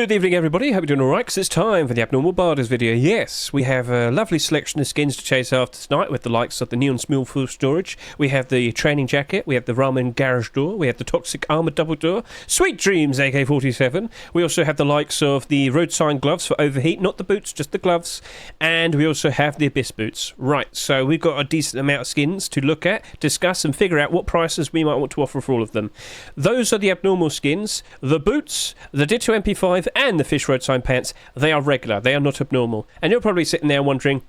Good evening, everybody. Hope you're doing alright, because it's time for the Abnormal Barders video. Yes, we have a lovely selection of skins to chase after tonight with the likes of the Neon Small Full Storage. We have the Training Jacket. We have the Ramen Garage Door. We have the Toxic Armored Double Door. Sweet Dreams AK-47. We also have the likes of the Roadsign Gloves for Overheat. Not the boots, just the gloves. And we also have the Abyss Boots. Right, so we've got a decent amount of skins to look at, discuss, and figure out what prices we might want to offer for all of them. Those are the abnormal skins. The boots, the Ditto Mp5, and the Fish Roadsign pants, they are regular, they are not abnormal. And you're probably sitting there wondering,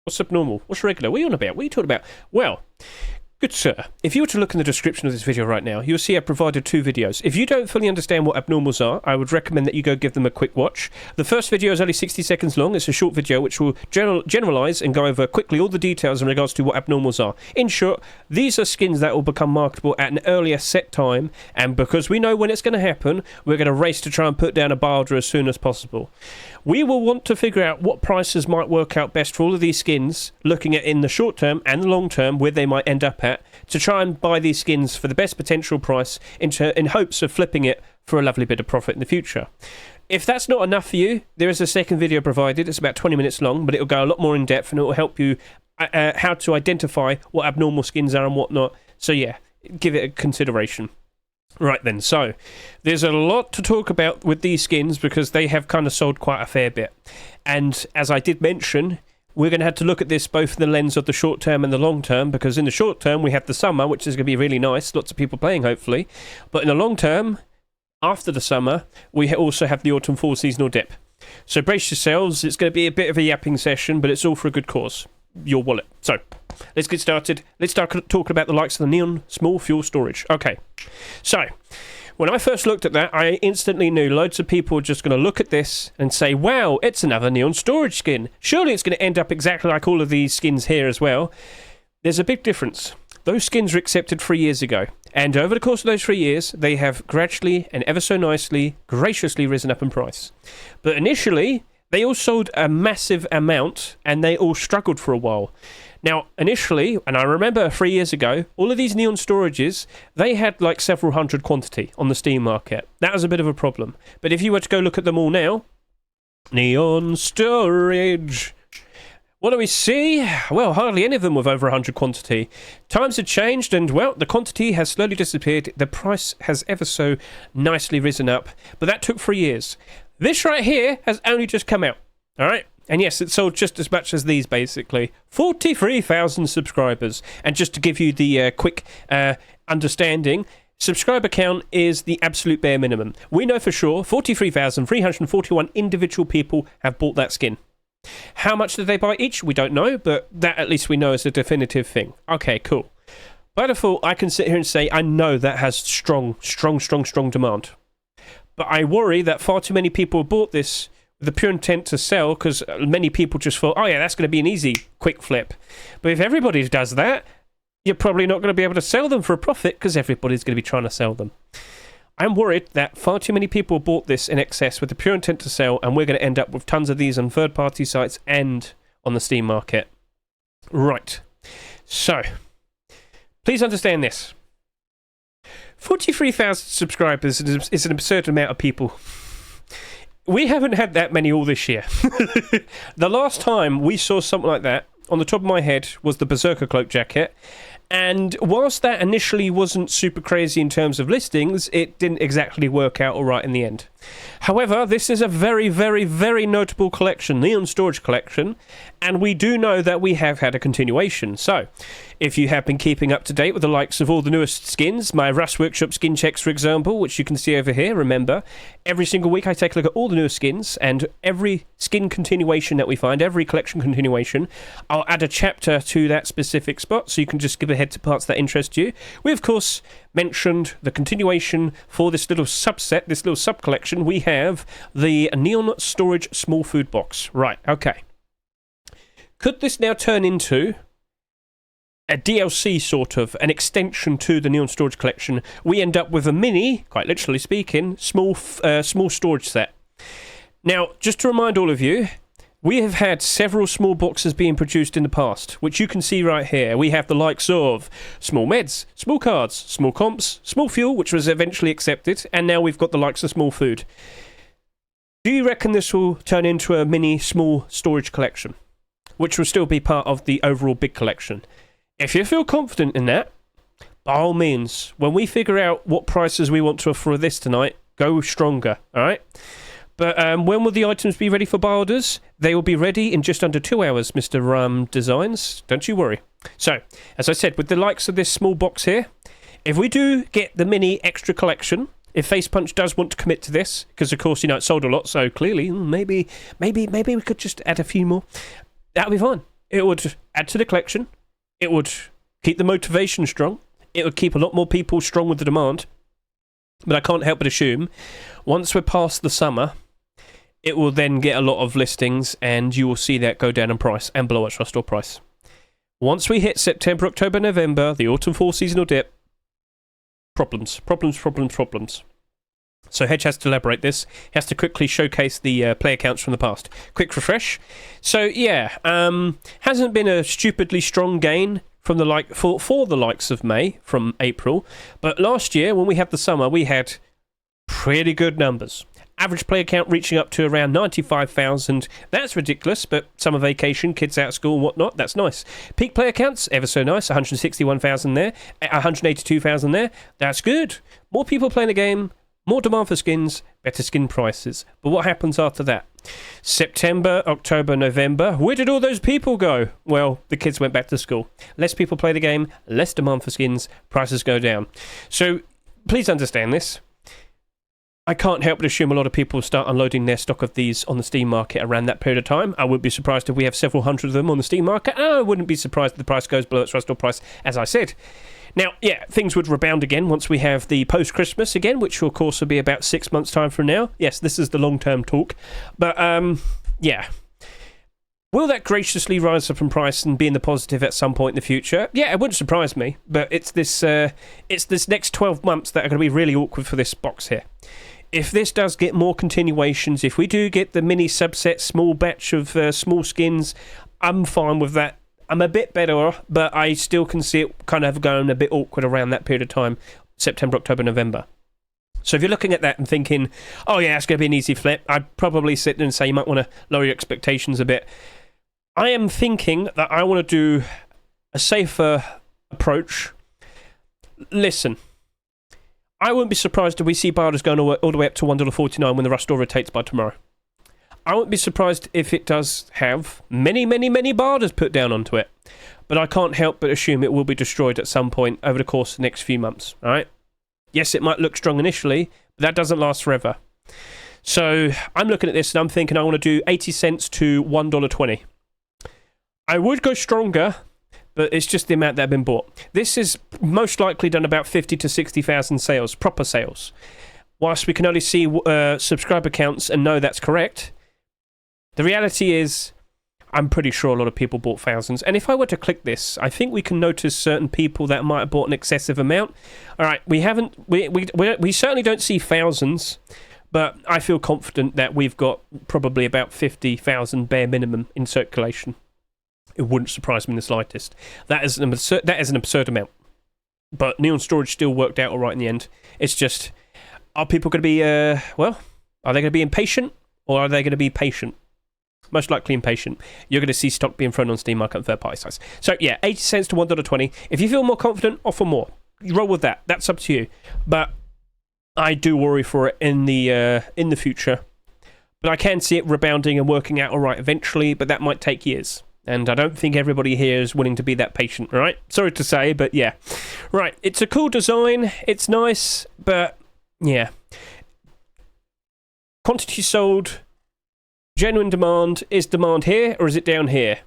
what's abnormal? What's regular? What are you on about? What are you talking about? Well, good sir, if you were to look in the description of this video right now, you'll see I've provided two videos. If you don't fully understand what abnormals are, I would recommend that you go give them a quick watch. The first video is only 60 seconds long. It's a short video which will generalise and go over quickly all the details in regards to what abnormals are. In short, these are skins that will become marketable at an earlier set time, and because we know when it's going to happen, we're going to race to try and put down a barter as soon as possible. We will want to figure out what prices might work out best for all of these skins, looking at in the short term and the long term where they might end up at, to try and buy these skins for the best potential price in hopes of flipping it for a lovely bit of profit in the future. If that's not enough for you, there is a second video provided. It's about 20 minutes long, but it will go a lot more in depth and it will help you how to identify what abnormal skins are and whatnot. So yeah, give it a consideration. Right then, so there's a lot to talk about with these skins because they have kind of sold quite a fair bit. And as I did mention, we're going to have to look at this both in the lens of the short term and the long term, because in the short term we have the summer, which is going to be really nice, lots of people playing hopefully. But in the long term, after the summer, we also have the autumn fall seasonal dip. So brace yourselves, it's going to be a bit of a yapping session, but it's all for a good cause. Your wallet. So, let's get started. Let's start talking about the likes of the Neon Small Fuel Storage. Okay, so when I first looked at that, I instantly knew loads of people were just going to look at this and say, wow, it's another Neon Storage skin. Surely it's going to end up exactly like all of these skins here as well. There's a big difference. Those skins were accepted 3 years ago, and over the course of those 3 years, they have gradually and ever so nicely, graciously risen up in price. But initially, they all sold a massive amount, and they all struggled for a while. Now, initially, and I remember 3 years ago, all of these Neon Storages, they had like several hundred quantity on the Steam market. That was a bit of a problem. But if you were to go look at them all now, Neon Storage, what do we see? Well, hardly any of them with over 100 quantity. Times have changed, and well, the quantity has slowly disappeared. The price has ever so nicely risen up, but that took 3 years. This right here has only just come out, all right? And yes, it sold just as much as these, basically. 43,000 subscribers. And just to give you the quick understanding, subscriber count is the absolute bare minimum. We know for sure 43,341 individual people have bought that skin. How much did they buy each? We don't know, but that at least we know is a definitive thing. Okay, cool. By default, I can sit here and say I know that has strong demand. But I worry that far too many people have bought this with the pure intent to sell, because many people just thought, oh yeah, that's going to be an easy, quick flip. But if everybody does that, you're probably not going to be able to sell them for a profit, because everybody's going to be trying to sell them. I'm worried that far too many people bought this in excess with the pure intent to sell, and we're going to end up with tons of these on third-party sites and on the Steam market. Right. So, please understand this. 43,000 subscribers is an absurd amount of people. We haven't had that many all this year. The last time we saw something like that, on the top of my head, was the Berserker Cloak Jacket. And whilst that initially wasn't super crazy in terms of listings, it didn't exactly work out alright in the end. However, this is a very, very, very notable collection, Neon Storage collection, and we do know that we have had a continuation. So, if you have been keeping up to date with the likes of all the newest skins, my Rust Workshop skin checks, for example, which you can see over here, remember, every single week I take a look at all the newest skins, and every skin continuation that we find, every collection continuation, I'll add a chapter to that specific spot, so you can just give a head to parts that interest you. We, of course, mentioned the continuation for this little subset, this little sub-collection. We have the Neon Storage Small Food Box. Right, okay. Could this now turn into a DLC, sort of, an extension to the Neon Storage collection? We end up with a mini, quite literally speaking, small storage set. Now, just to remind all of you, we have had several small boxes being produced in the past, which you can see right here. We have the likes of small meds, small cards, small comps, small fuel, which was eventually accepted, and now we've got the likes of small food. Do you reckon this will turn into a mini small storage collection, which will still be part of the overall big collection? If you feel confident in that, by all means, when we figure out what prices we want to offer this tonight, go stronger, alright? But when will the items be ready for buy orders? They will be ready in just under 2 hours, Mr. Designs. Don't you worry. So, as I said, with the likes of this small box here, if we do get the mini extra collection, if Facepunch does want to commit to this, because of course, you know, it sold a lot, so clearly, maybe we could just add a few more. That would be fine. It would add to the collection. It would keep the motivation strong. It would keep a lot more people strong with the demand. But I can't help but assume, once we're past the summer, it will then get a lot of listings, and you will see that go down in price and below its store price. Once we hit September, October, November, the autumn-fall seasonal dip, problems. So Hedge has to elaborate this. He has to quickly showcase the player counts from the past. Quick refresh. So yeah, hasn't been a stupidly strong gain from the for the likes of May from April, but last year when we had the summer, we had pretty good numbers. Average player count reaching up to around 95,000. That's ridiculous, but summer vacation, kids out of school and whatnot, that's nice. Peak player counts, ever so nice, 161,000 there, 182,000 there. That's good. More people playing the game, more demand for skins, better skin prices. But what happens after that? September, October, November. Where did all those people go? Well, the kids went back to school. Less people play the game, less demand for skins, prices go down. So please understand this. I can't help but assume a lot of people will start unloading their stock of these on the Steam market around that period of time. I wouldn't be surprised if we have several hundred of them on the Steam market. And I wouldn't be surprised if the price goes below its retail price, as I said. Now, yeah, things would rebound again once we have the post-Christmas again, which of course will be about 6 months' time from now. Yes, this is the long-term talk. But, yeah. Will that graciously rise up in price and be in the positive at some point in the future? Yeah, it wouldn't surprise me. But it's this next 12 months that are going to be really awkward for this box here. If this does get more continuations, if we do get the mini subset, small batch of small skins, I'm fine with that. I'm a bit better, but I still can see it kind of going a bit awkward around that period of time, September, October, November. So if you're looking at that and thinking, oh yeah, it's going to be an easy flip, I'd probably sit there and say you might want to lower your expectations a bit. I am thinking that I want to do a safer approach. Listen, I wouldn't be surprised if we see Barders going all the way up to $1.49 when the rush store rotates by tomorrow. I wouldn't be surprised if it does have many Barders put down onto it. But I can't help but assume it will be destroyed at some point over the course of the next few months. Alright? Yes, it might look strong initially, but that doesn't last forever. So I'm looking at this and I'm thinking I want to do 80 cents to $1.20. I would go stronger, but it's just the amount that have been bought. This is most likely done about 50 to 60,000 sales, proper sales. Whilst we can only see subscriber counts and know that's correct, the reality is I'm pretty sure a lot of people bought thousands. And if I were to click this, I think we can notice certain people that might have bought an excessive amount. All right, we certainly don't see thousands, but I feel confident that we've got probably about 50,000 bare minimum in circulation. It wouldn't surprise me in the slightest. That is an absurd amount. But Neon Storage still worked out all right in the end. It's just, are people going to be, are they going to be impatient or are they going to be patient? Most likely impatient. You're going to see stock being thrown on Steam market and third-party sites. So yeah, 80 cents to $1.20. If you feel more confident, offer more. You roll with that. That's up to you. But I do worry for it in the future. But I can see it rebounding and working out all right eventually, but that might take years. And I don't think everybody here is willing to be that patient, right? Sorry to say, but yeah. Right, it's a cool design. It's nice, but yeah. Quantity sold. Genuine demand. Is demand here or is it down here?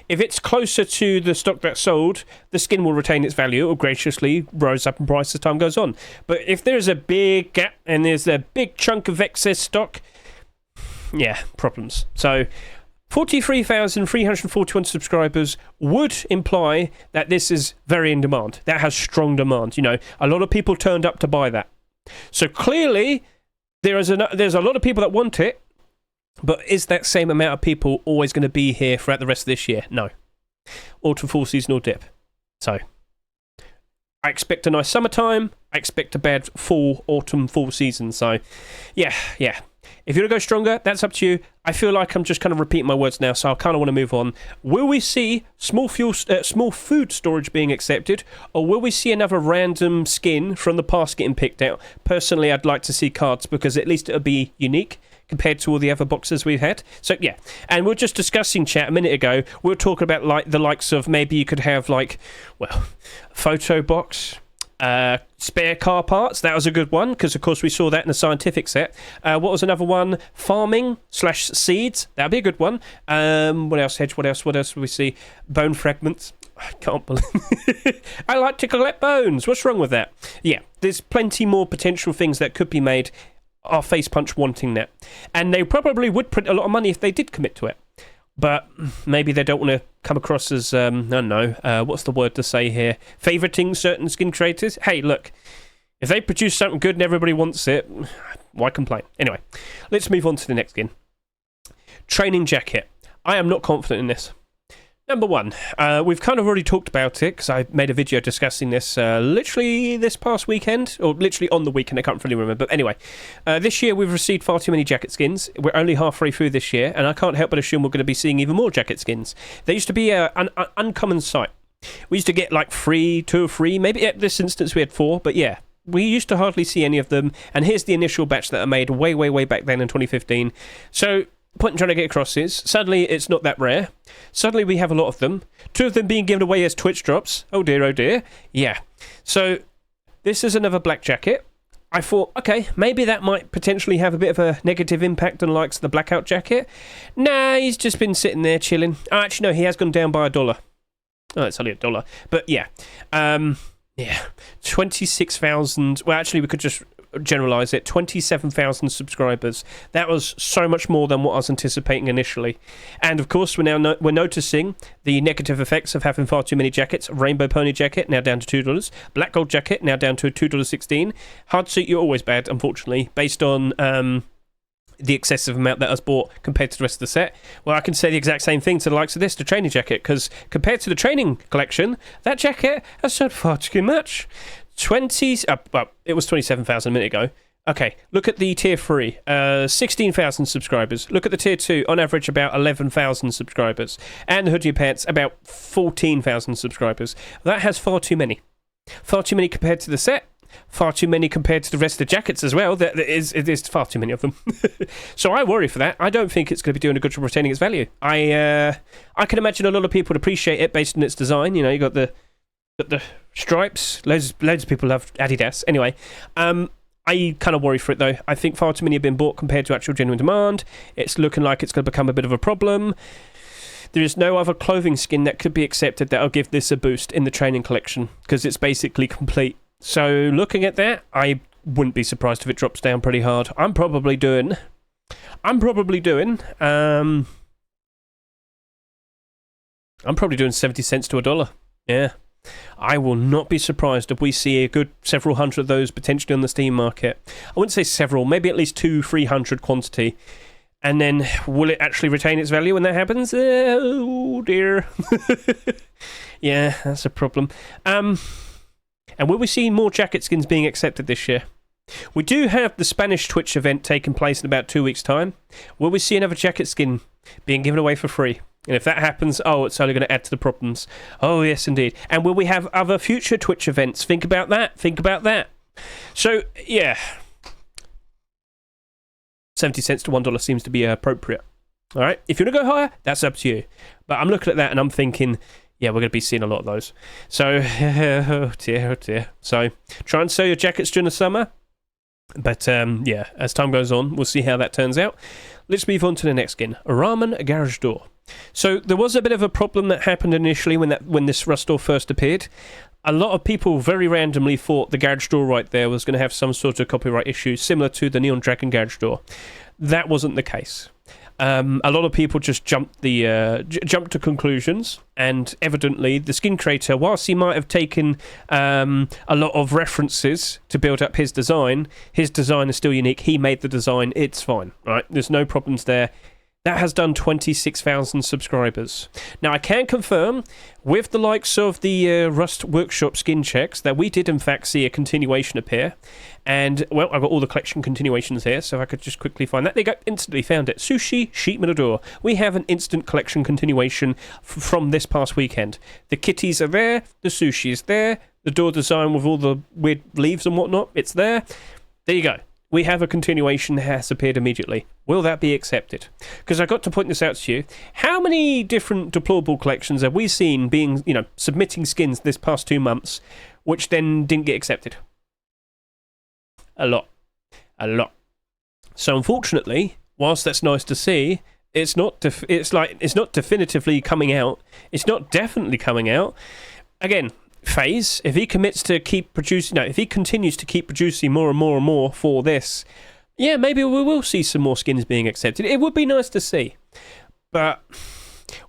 If it's closer to the stock that's sold, the skin will retain its value. It will graciously rise up in price as time goes on. But if there's a big gap and there's a big chunk of excess stock, yeah, problems. So 43,341 subscribers would imply that this is very in demand. That has strong demand. You know, a lot of people turned up to buy that. So clearly, there's a lot of people that want it. But is that same amount of people always going to be here throughout the rest of this year? No. Autumn fall seasonal dip. So, I expect a nice summertime. I expect a bad autumn fall season. So, yeah. If you want to go stronger, that's up to you. I feel like I'm just kind of repeating my words now, so I kind of want to move on. Will we see small food storage being accepted, or will we see another random skin from the past getting picked out? Personally, I'd like to see cards, because at least it'll be unique compared to all the other boxes we've had. So yeah, and we we're just discussing, chat, a minute ago, we were talking about like the likes of maybe you could have like, well, photo box, spare car parts. That was a good one, because of course we saw that in the scientific set. What was another one? Farming/seeds. That'd be a good one. What else, Hedge? What else would we see? Bone fragments. I can't believe I like to collect bones. What's wrong with that? Yeah, there's plenty more potential things that could be made. Our face punch wanting that, and they probably would print a lot of money if they did commit to it, but maybe they don't want to come across as I don't know, what's the word to say here, favoriting certain skin creators. Hey, look, if they produce something good and everybody wants it, why complain? Anyway, let's move on to the next skin. Training jacket. I am not confident in this. Number one, we've kind of already talked about it, because I made a video discussing this literally this past weekend, or literally on the weekend, I can't really remember. But anyway, this year we've received far too many jacket skins. We're only halfway through this year, and I can't help but assume we're going to be seeing even more jacket skins. There used to be an uncommon sight. We used to get like 2 or 3, maybe at this instance we had 4, but yeah. We used to hardly see any of them, and here's the initial batch that I made way back then in 2015. So point I'm trying to get across is, suddenly it's not that rare. Suddenly we have a lot of them. 2 of them being given away as Twitch drops. Oh dear, oh dear. Yeah. So this is another black jacket. I thought, okay, maybe that might potentially have a bit of a negative impact on the likes of the blackout jacket. Nah, he's just been sitting there chilling. Oh, actually, no, he has gone down by $1. Oh, it's only $1. But yeah. Yeah. 26,000. Well, actually, we could just generalize it. 27,000 subscribers. That was so much more than what I was anticipating initially. And of course, we're noticing the negative effects of having far too many jackets. Rainbow pony jacket now down to $2. Black gold jacket now down to $2.16. Hard suit, you're always bad, unfortunately, based on the excessive amount that was bought compared to the rest of the set. Well, I can say the exact same thing to the likes of this, the training jacket, because compared to the training collection, that jacket has sold far too much. Well, it was 27,000 a minute ago. Okay, look at the tier 3, 16,000 subscribers. Look at the tier 2, on average about 11,000 subscribers. And the hoodie pants, about 14,000 subscribers. That has far too many. Far too many compared to the set. Far too many compared to the rest of the jackets as well. There's far too many of them. So I worry for that. I don't think it's going to be doing a good job retaining its value. I can imagine a lot of people would appreciate it based on its design. You know, you got the stripes. Loads of people love Adidas. Anyway, I kind of worry for it though. I think far too many have been bought compared to actual genuine demand. It's looking like it's going to become a bit of a problem. There is no other clothing skin that could be accepted that'll give this a boost in the training collection, because it's basically complete. So looking at that, I wouldn't be surprised if it drops down pretty hard. I'm probably doing 70 cents to $1. Yeah. I will not be surprised if we see a good several hundred of those potentially on the Steam market. I wouldn't say several, maybe at least 200-300 quantity. And then, will it actually retain its value when that happens? Oh dear. Yeah, that's a problem. And will we see more jacket skins being accepted this year? We do have the Spanish Twitch event taking place in about 2 weeks' time. Will we see another jacket skin being given away for free? And if that happens, oh, it's only going to add to the problems. Oh, yes, indeed. And will we have other future Twitch events? Think about that. Think about that. So, yeah. 70 cents to $1 seems to be appropriate. All right? If you want to go higher, that's up to you. But I'm looking at that and I'm thinking, yeah, we're going to be seeing a lot of those. So, oh dear, oh dear. So, try and sell your jackets during the summer. But, yeah, as time goes on, we'll see how that turns out. Let's move on to the next skin. Ramen Garage Door. So, there was a bit of a problem that happened initially when this rust door first appeared. A lot of people very randomly thought the garage door right there was going to have some sort of copyright issue similar to the Neon Dragon garage door. That wasn't the case. A lot of people just jumped to conclusions, and evidently the skin creator, whilst he might have taken a lot of references to build up his design is still unique. He made the design, it's fine, right? There's no problems there. that has done 26,000 subscribers. Now, I can confirm, with the likes of the Rust Workshop skin checks, that we did in fact see a continuation appear. And, well, I've got all the collection continuations here, so if I could just quickly find that. There you go, instantly found it. Sushi, Sheep Mirador. We have an instant collection continuation from this past weekend. The kitties are there, the sushi is there, the door design with all the weird leaves and whatnot, it's there. There you go. We have a continuation that has appeared immediately. Will that be accepted? Because I got to point this out to you. How many different deplorable collections have we seen being, submitting skins this past 2 months, which then didn't get accepted? A lot. So unfortunately, whilst that's nice to see, it's not definitively coming out. It's not definitely coming out. Again, FaZe, if he commits to keep producing, if he continues to keep producing more and more and more for this, yeah, maybe we will see some more skins being accepted. It would be nice to see, but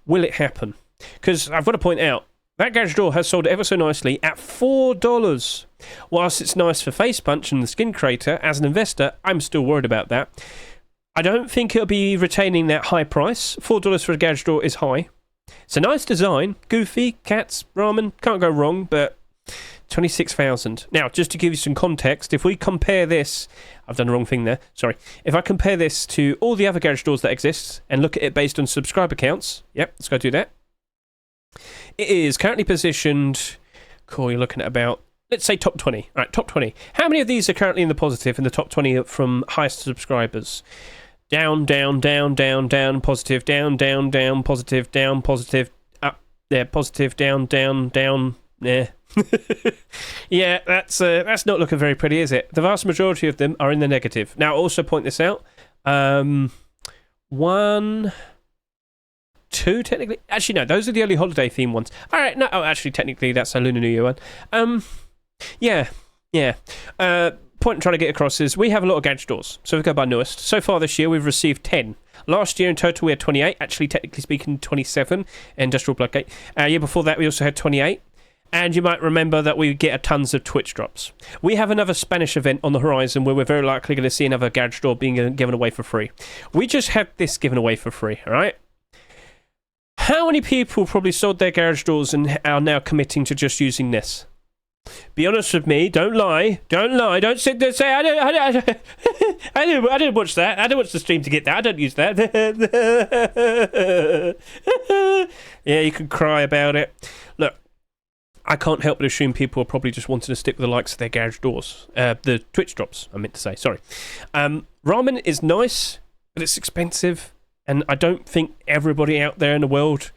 will it happen? Because I've got to point out, that garage door has sold ever so nicely at $4. Whilst it's nice for Face Punch and the skin creator, as an investor, I'm still worried about that. I don't think it'll be retaining that high price. $4 for a garage door is high. It's a nice design, goofy, cats, ramen, can't go wrong, but 26,000. Now, just to give you some context, if we compare this, I've done the wrong thing there, sorry. If I compare this to all the other garage doors that exist and look at it based on subscriber counts, yep, let's go do that. It is currently positioned, cool, you're looking at about, let's say top 20. All right, top 20. How many of these are currently in the positive, in the top 20 from highest subscribers? Down, down, down, down, down, positive, down, down, down, positive, down, positive, up, there, positive, down, down, down, there. Yeah, that's not looking very pretty, is it? The vast majority of them are in the negative. Now, I'll also point this out. 1, 2, technically. Actually, no, those are the early holiday theme ones. All right, no, actually, technically, that's a Lunar New Year one. Yeah. Point I'm trying to get across is we have a lot of gadget doors, so we go by newest. So far this year, we've received 10. Last year in total, we had 28. Actually, technically speaking, 27. Industrial Bloodgate. Year before that, we also had 28. And you might remember that we get tons of Twitch drops. We have another Spanish event on the horizon where we're very likely going to see another gadget door being given away for free. We just had this given away for free, all right? How many people probably sold their garage doors and are now committing to just using this? Be honest with me. Don't lie. Don't sit there and say, I didn't watch that. I didn't watch the stream to get that. I don't use that. Yeah, you can cry about it. Look, I can't help but assume people are probably just wanting to stick with the likes of their garage doors. The Twitch drops, I meant to say. Sorry. Ramen is nice, but it's expensive. And I don't think everybody out there in the world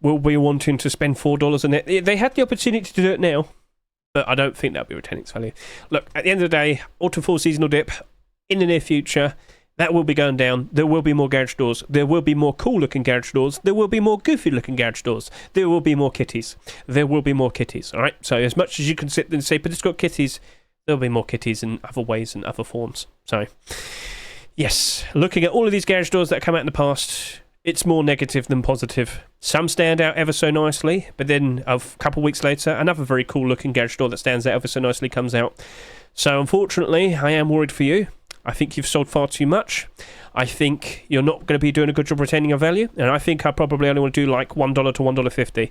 will be wanting to spend $4 on it. They had the opportunity to do it now, but I don't think that'll be retaining its value. Look, at the end of the day, autumn fall seasonal dip in the near future, that will be going down. There will be more garage doors. There will be more cool looking garage doors. There will be more goofy looking garage doors. There will be more kitties. There will be more kitties, all right? So as much as you can sit there and say, but it's got kitties, there'll be more kitties in other ways and other forms. So, yes, looking at all of these garage doors that come out in the past, it's more negative than positive. Some stand out ever so nicely, but then a couple of weeks later, another very cool looking garage door that stands out ever so nicely comes out. So unfortunately, I am worried for you. I think you've sold far too much. I think you're not going to be doing a good job retaining your value, and I think I probably only want to do like $1 to $1.50.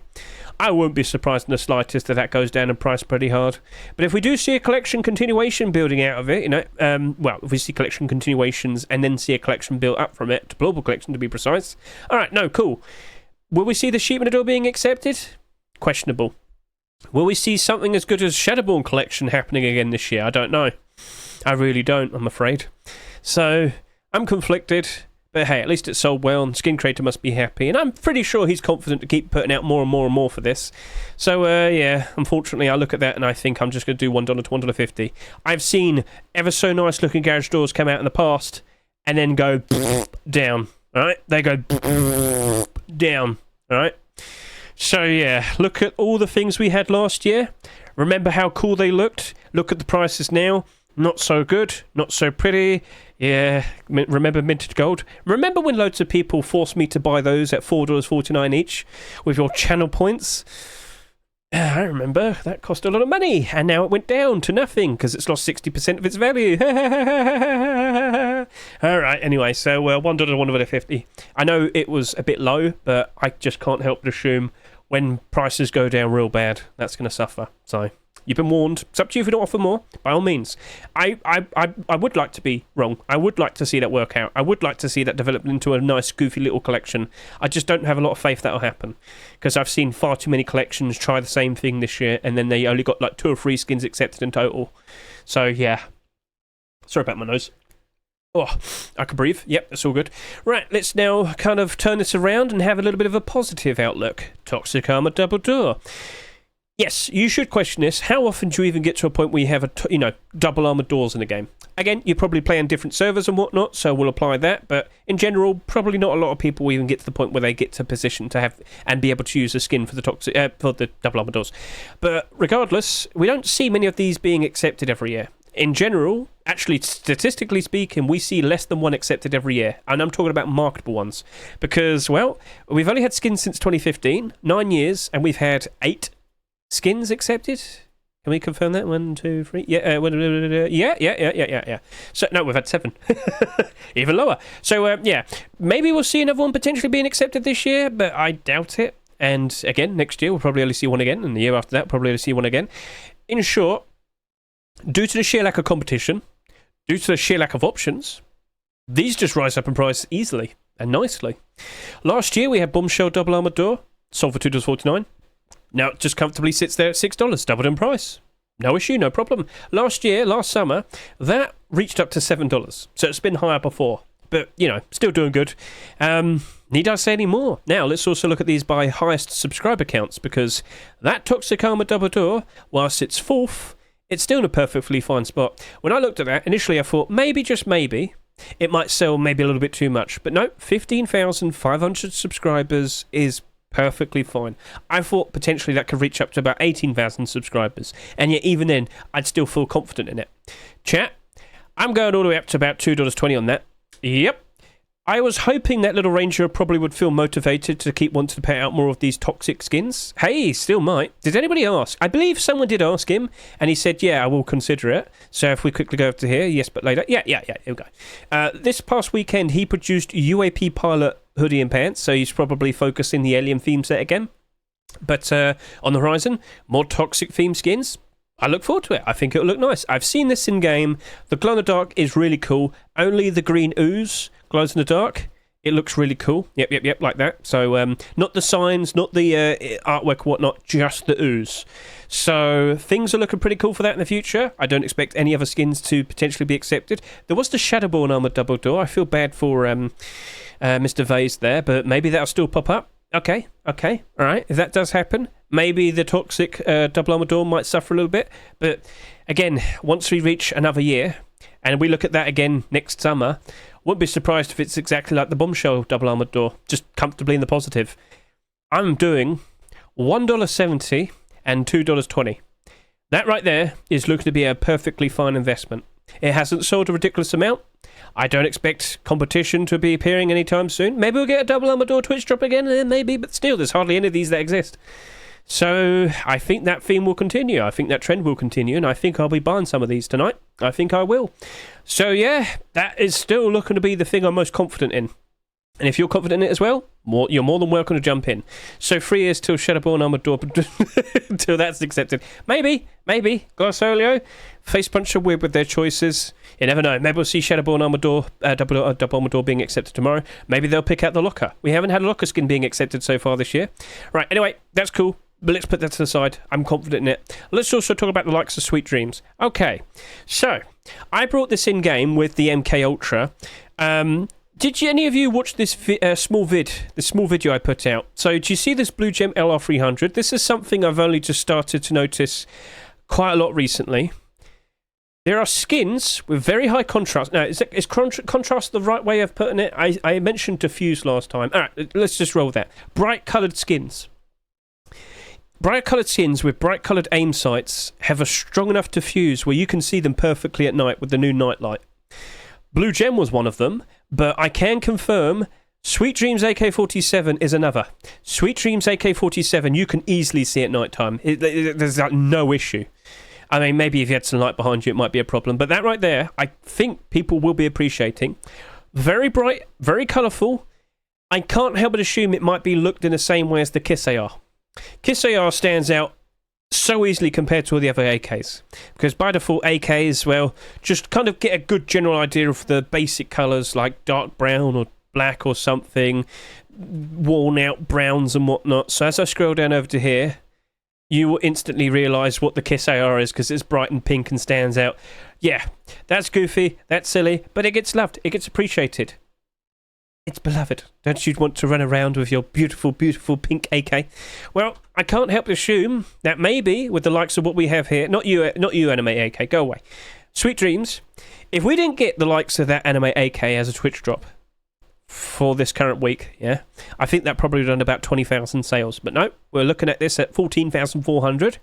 I won't be surprised in the slightest that that goes down in price pretty hard. But if we do see a collection continuation building out of it, well, if we see collection continuations and then see a collection built up from it, global collection to be precise. All right, no, cool. Will we see the Sheep Mirador being accepted? Questionable. Will we see something as good as Shadowborn collection happening again this year? I don't know. I really don't, I'm afraid. So, I'm conflicted, but hey, at least it sold well, and Skin Creator must be happy, and I'm pretty sure he's confident to keep putting out more and more and more for this. So, yeah, unfortunately, I look at that and I think I'm just going to do $1 to $1.50. I've seen ever so nice looking garage doors come out in the past, and then go down, alright? They go down, alright? So, yeah, look at all the things we had last year. Remember how cool they looked? Look at the prices now. Not so good, not so pretty. Yeah, remember minted gold? Remember when loads of people forced me to buy those at $4.49 each with your channel points? I remember that cost a lot of money, and now it went down to nothing because it's lost 60% of its value. All right, anyway, so $1 to $1.50. I know it was a bit low, but I just can't help but assume when prices go down real bad, that's going to suffer. So you've been warned. It's up to you if you don't offer more, by all means. I would like to be wrong. I would like to see that work out. I would like to see that develop into a nice, goofy little collection. I just don't have a lot of faith that'll happen because I've seen far too many collections try the same thing this year and then they only got like 2 or 3 skins accepted in total. So, yeah. Sorry about my nose. Oh, I can breathe. Yep, that's all good. Right, let's now kind of turn this around and have a little bit of a positive outlook. Toxic Armor Double Door. Yes, you should question this. How often do you even get to a point where you have double armored doors in a game? Again, you probably play on different servers and whatnot, so we'll apply that. But in general, probably not a lot of people will even get to the point where they get to position to have and be able to use a skin for the double armored doors. But regardless, we don't see many of these being accepted every year. In general, actually, statistically speaking, we see less than 1 accepted every year. And I'm talking about marketable ones. Because, well, we've only had skins since 2015, 9 years, and we've had 8 skins accepted. Can we confirm that? 1, 2, 3. Yeah, yeah. So no, we've had 7. Even lower. So yeah, maybe we'll see another one potentially being accepted this year, but I doubt it. And again, next year we'll probably only see one again, and the year after that probably only see one again. In short, due to the sheer lack of competition, due to the sheer lack of options, these just rise up in price easily and nicely. Last year we had Bombshell Double Armored Door, sold for $2.49. Now it just comfortably sits there at $6, doubled in price. No issue, no problem. Last summer, that reached up to $7. So it's been higher before. But, still doing good. Need I say any more? Now, let's also look at these by highest subscriber counts, because that Toxic Armor Double Door, whilst it's 4th, it's still in a perfectly fine spot. When I looked at that, initially I thought, maybe, just maybe, it might sell maybe a little bit too much. But no, 15,500 subscribers is perfectly fine. I thought potentially that could reach up to about 18,000 subscribers, and yet even then I'd still feel confident in it. Chat, I'm going all the way up to about $2.20 on that. Yep. I was hoping that little ranger probably would feel motivated to keep wanting to pay out more of these toxic skins. Hey, still might. Did anybody ask? I believe someone did ask him, and he said, yeah, I will consider it. So if we quickly go over to here, yes, but later. Yeah, here we go. This past weekend, he produced UAP Pilot hoodie and pants, so he's probably focusing the alien theme set again. But on the horizon, more toxic theme skins. I look forward to it. I think it'll look nice. I've seen this in game. The glow in the dark is really cool. Only the green ooze glows in the dark. It looks really cool. Yep, like that. So not the signs, not the artwork, whatnot, just the ooze. So things are looking pretty cool for that in the future. I don't expect any other skins to potentially be accepted. There was the Shadowborn Armored Double Door. I feel bad for Mr. Vase there, but maybe that'll still pop up. Okay, all right. If that does happen, maybe the Toxic Double Armored Door might suffer a little bit. But again, once we reach another year, and we look at that again next summer, wouldn't be surprised if it's exactly like the Bombshell Double Armored Door, just comfortably in the positive. I'm doing $1.70 and $2.20. That right there is looking to be a perfectly fine investment. It hasn't sold a ridiculous amount. I don't expect competition to be appearing anytime soon. Maybe we'll get a Double Armored Door Twitch drop again, maybe, but still, there's hardly any of these that exist. So I think that theme will continue. I think that trend will continue, and I think I'll be buying some of these tonight. I think I will. So yeah, that is still looking to be the thing I'm most confident in. And if you're confident in it as well, you're more than welcome to jump in. So 3 years till Shadowborn Armored Door, till that's accepted. Maybe, Glossolio, Face Punch are weird with their choices. You never know. Maybe we'll see Shadowborn Armored Door, Double Armored Door being accepted tomorrow. Maybe they'll pick out the locker. We haven't had a locker skin being accepted so far this year. Right, anyway, that's cool. But let's put that to the side. I'm confident in it. Let's also talk about the likes of Sweet Dreams. Okay, so I brought this in-game with the MK Ultra. Did any of you watch this small video I put out? So do you see this Blue Gem LR300? This is something I've only just started to notice quite a lot recently. There are skins with very high contrast. Now, is contrast the right way of putting it? I mentioned diffuse last time. All right, let's just roll with that. Bright coloured skins. Bright coloured skins with bright coloured aim sights have a strong enough diffuse where you can see them perfectly at night with the new night light. Blue Gem was one of them, but I can confirm Sweet Dreams AK-47 is another. Sweet Dreams AK-47, you can easily see at night time. There's like no issue. I mean, maybe if you had some light behind you, it might be a problem. But that right there, I think people will be appreciating. Very bright, very colourful. I can't help but assume it might be looked in the same way as the Kiss AR. Kiss AR stands out so easily compared to all the other AKs. Because by default, AKs, well, just kind of get a good general idea of the basic colours like dark brown or black or something, worn out browns and whatnot. So as I scroll down over to here, you will instantly realise what the Kiss AR is because it's bright and pink and stands out. Yeah, that's goofy, that's silly, but it gets loved, it gets appreciated. It's beloved. Don't you want to run around with your beautiful, beautiful pink AK? Well, I can't help but assume that maybe with the likes of what we have here, not you Anime AK, go away. Sweet Dreams, if we didn't get the likes of that Anime AK as a Twitch drop for this current week, yeah, I think that probably done about 20,000 sales. But no, we're looking at this at 14,400.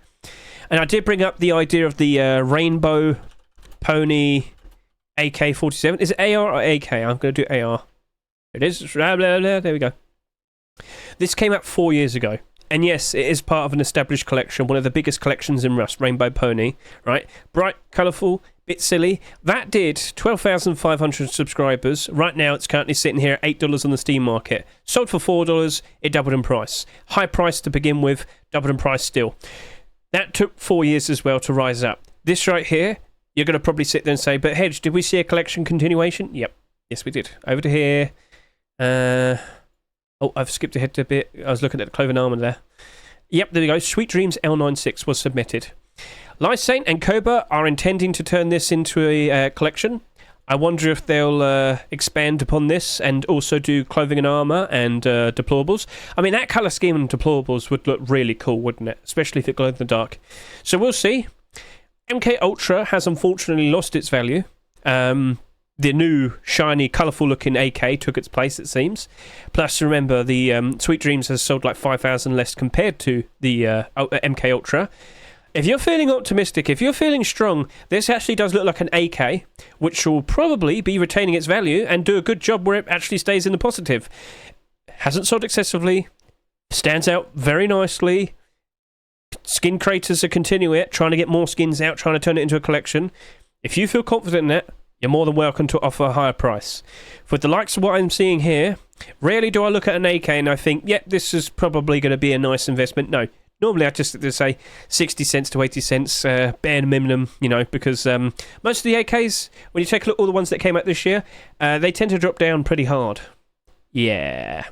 And I did bring up the idea of the Rainbow Pony AK-47. Is it AR or AK? I'm going to do AR. It is. Blah, blah, blah. There we go. This came out 4 years ago. And yes, it is part of an established collection, one of the biggest collections in Rust, Rainbow Pony, right? Bright, colourful, bit silly. That did 12,500 subscribers. Right now, it's currently sitting here at $8 on the Steam market. Sold for $4, it doubled in price. High price to begin with, doubled in price still. That took 4 years as well to rise up. This right here, you're going to probably sit there and say, but Hedge, did we see a collection continuation? Yep. Yes, we did. Over to here. Oh, I've skipped ahead a bit. I was looking at the clothing armor there. Yep, there we go. Sweet Dreams L96 was submitted. Lysaint and Koba are intending to turn this into a collection. I wonder if they'll expand upon this and also do clothing and armor and deplorables. I mean, that color scheme and deplorables would look really cool, wouldn't it? Especially if it glowed in the dark. So we'll see. MK Ultra has unfortunately lost its value. The new, shiny, colourful-looking AK took its place, it seems. Plus, remember, the Sweet Dreams has sold like 5,000 less compared to the MK Ultra. If you're feeling optimistic, if you're feeling strong, this actually does look like an AK, which will probably be retaining its value and do a good job where it actually stays in the positive. Hasn't sold excessively, stands out very nicely. Skin creators are continuing it, trying to get more skins out, trying to turn it into a collection. If you feel confident in that, you're more than welcome to offer a higher price. For the likes of what I'm seeing here, rarely do I look at an AK and I think, yep, this is probably going to be a nice investment. No, normally I just say 60 cents to 80 cents, bare minimum, you know, because most of the AKs, when you take a look at all the ones that came out this year, they tend to drop down pretty hard. Yeah.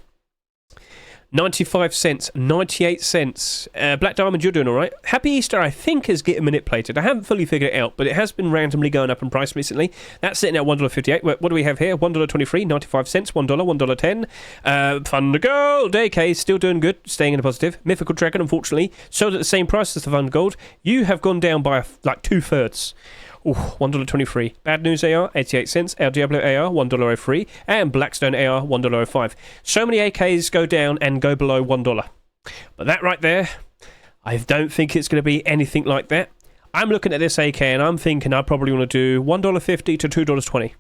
95 cents, 98 cents. Black Diamond, you're doing all right. Happy Easter, I think, is getting manipulated. I haven't fully figured it out, but it has been randomly going up in price recently. That's sitting at $1.58. What do we have here? $1.23, 95 cents, $1, $1.10. Thunder Gold, AK, still doing good, staying in the positive. Mythical Dragon, unfortunately, sold at the same price as the Thunder Gold. You have gone down by like 2/3. Ooh, $1.23. Bad News AR, 88 cents. El Diablo AR, $1.03. And Blackstone AR, $1.05. So many AKs go down and go below $1. But that right there, I don't think it's going to be anything like that. I'm looking at this AK and I'm thinking I probably want to do $1.50 to $2.20.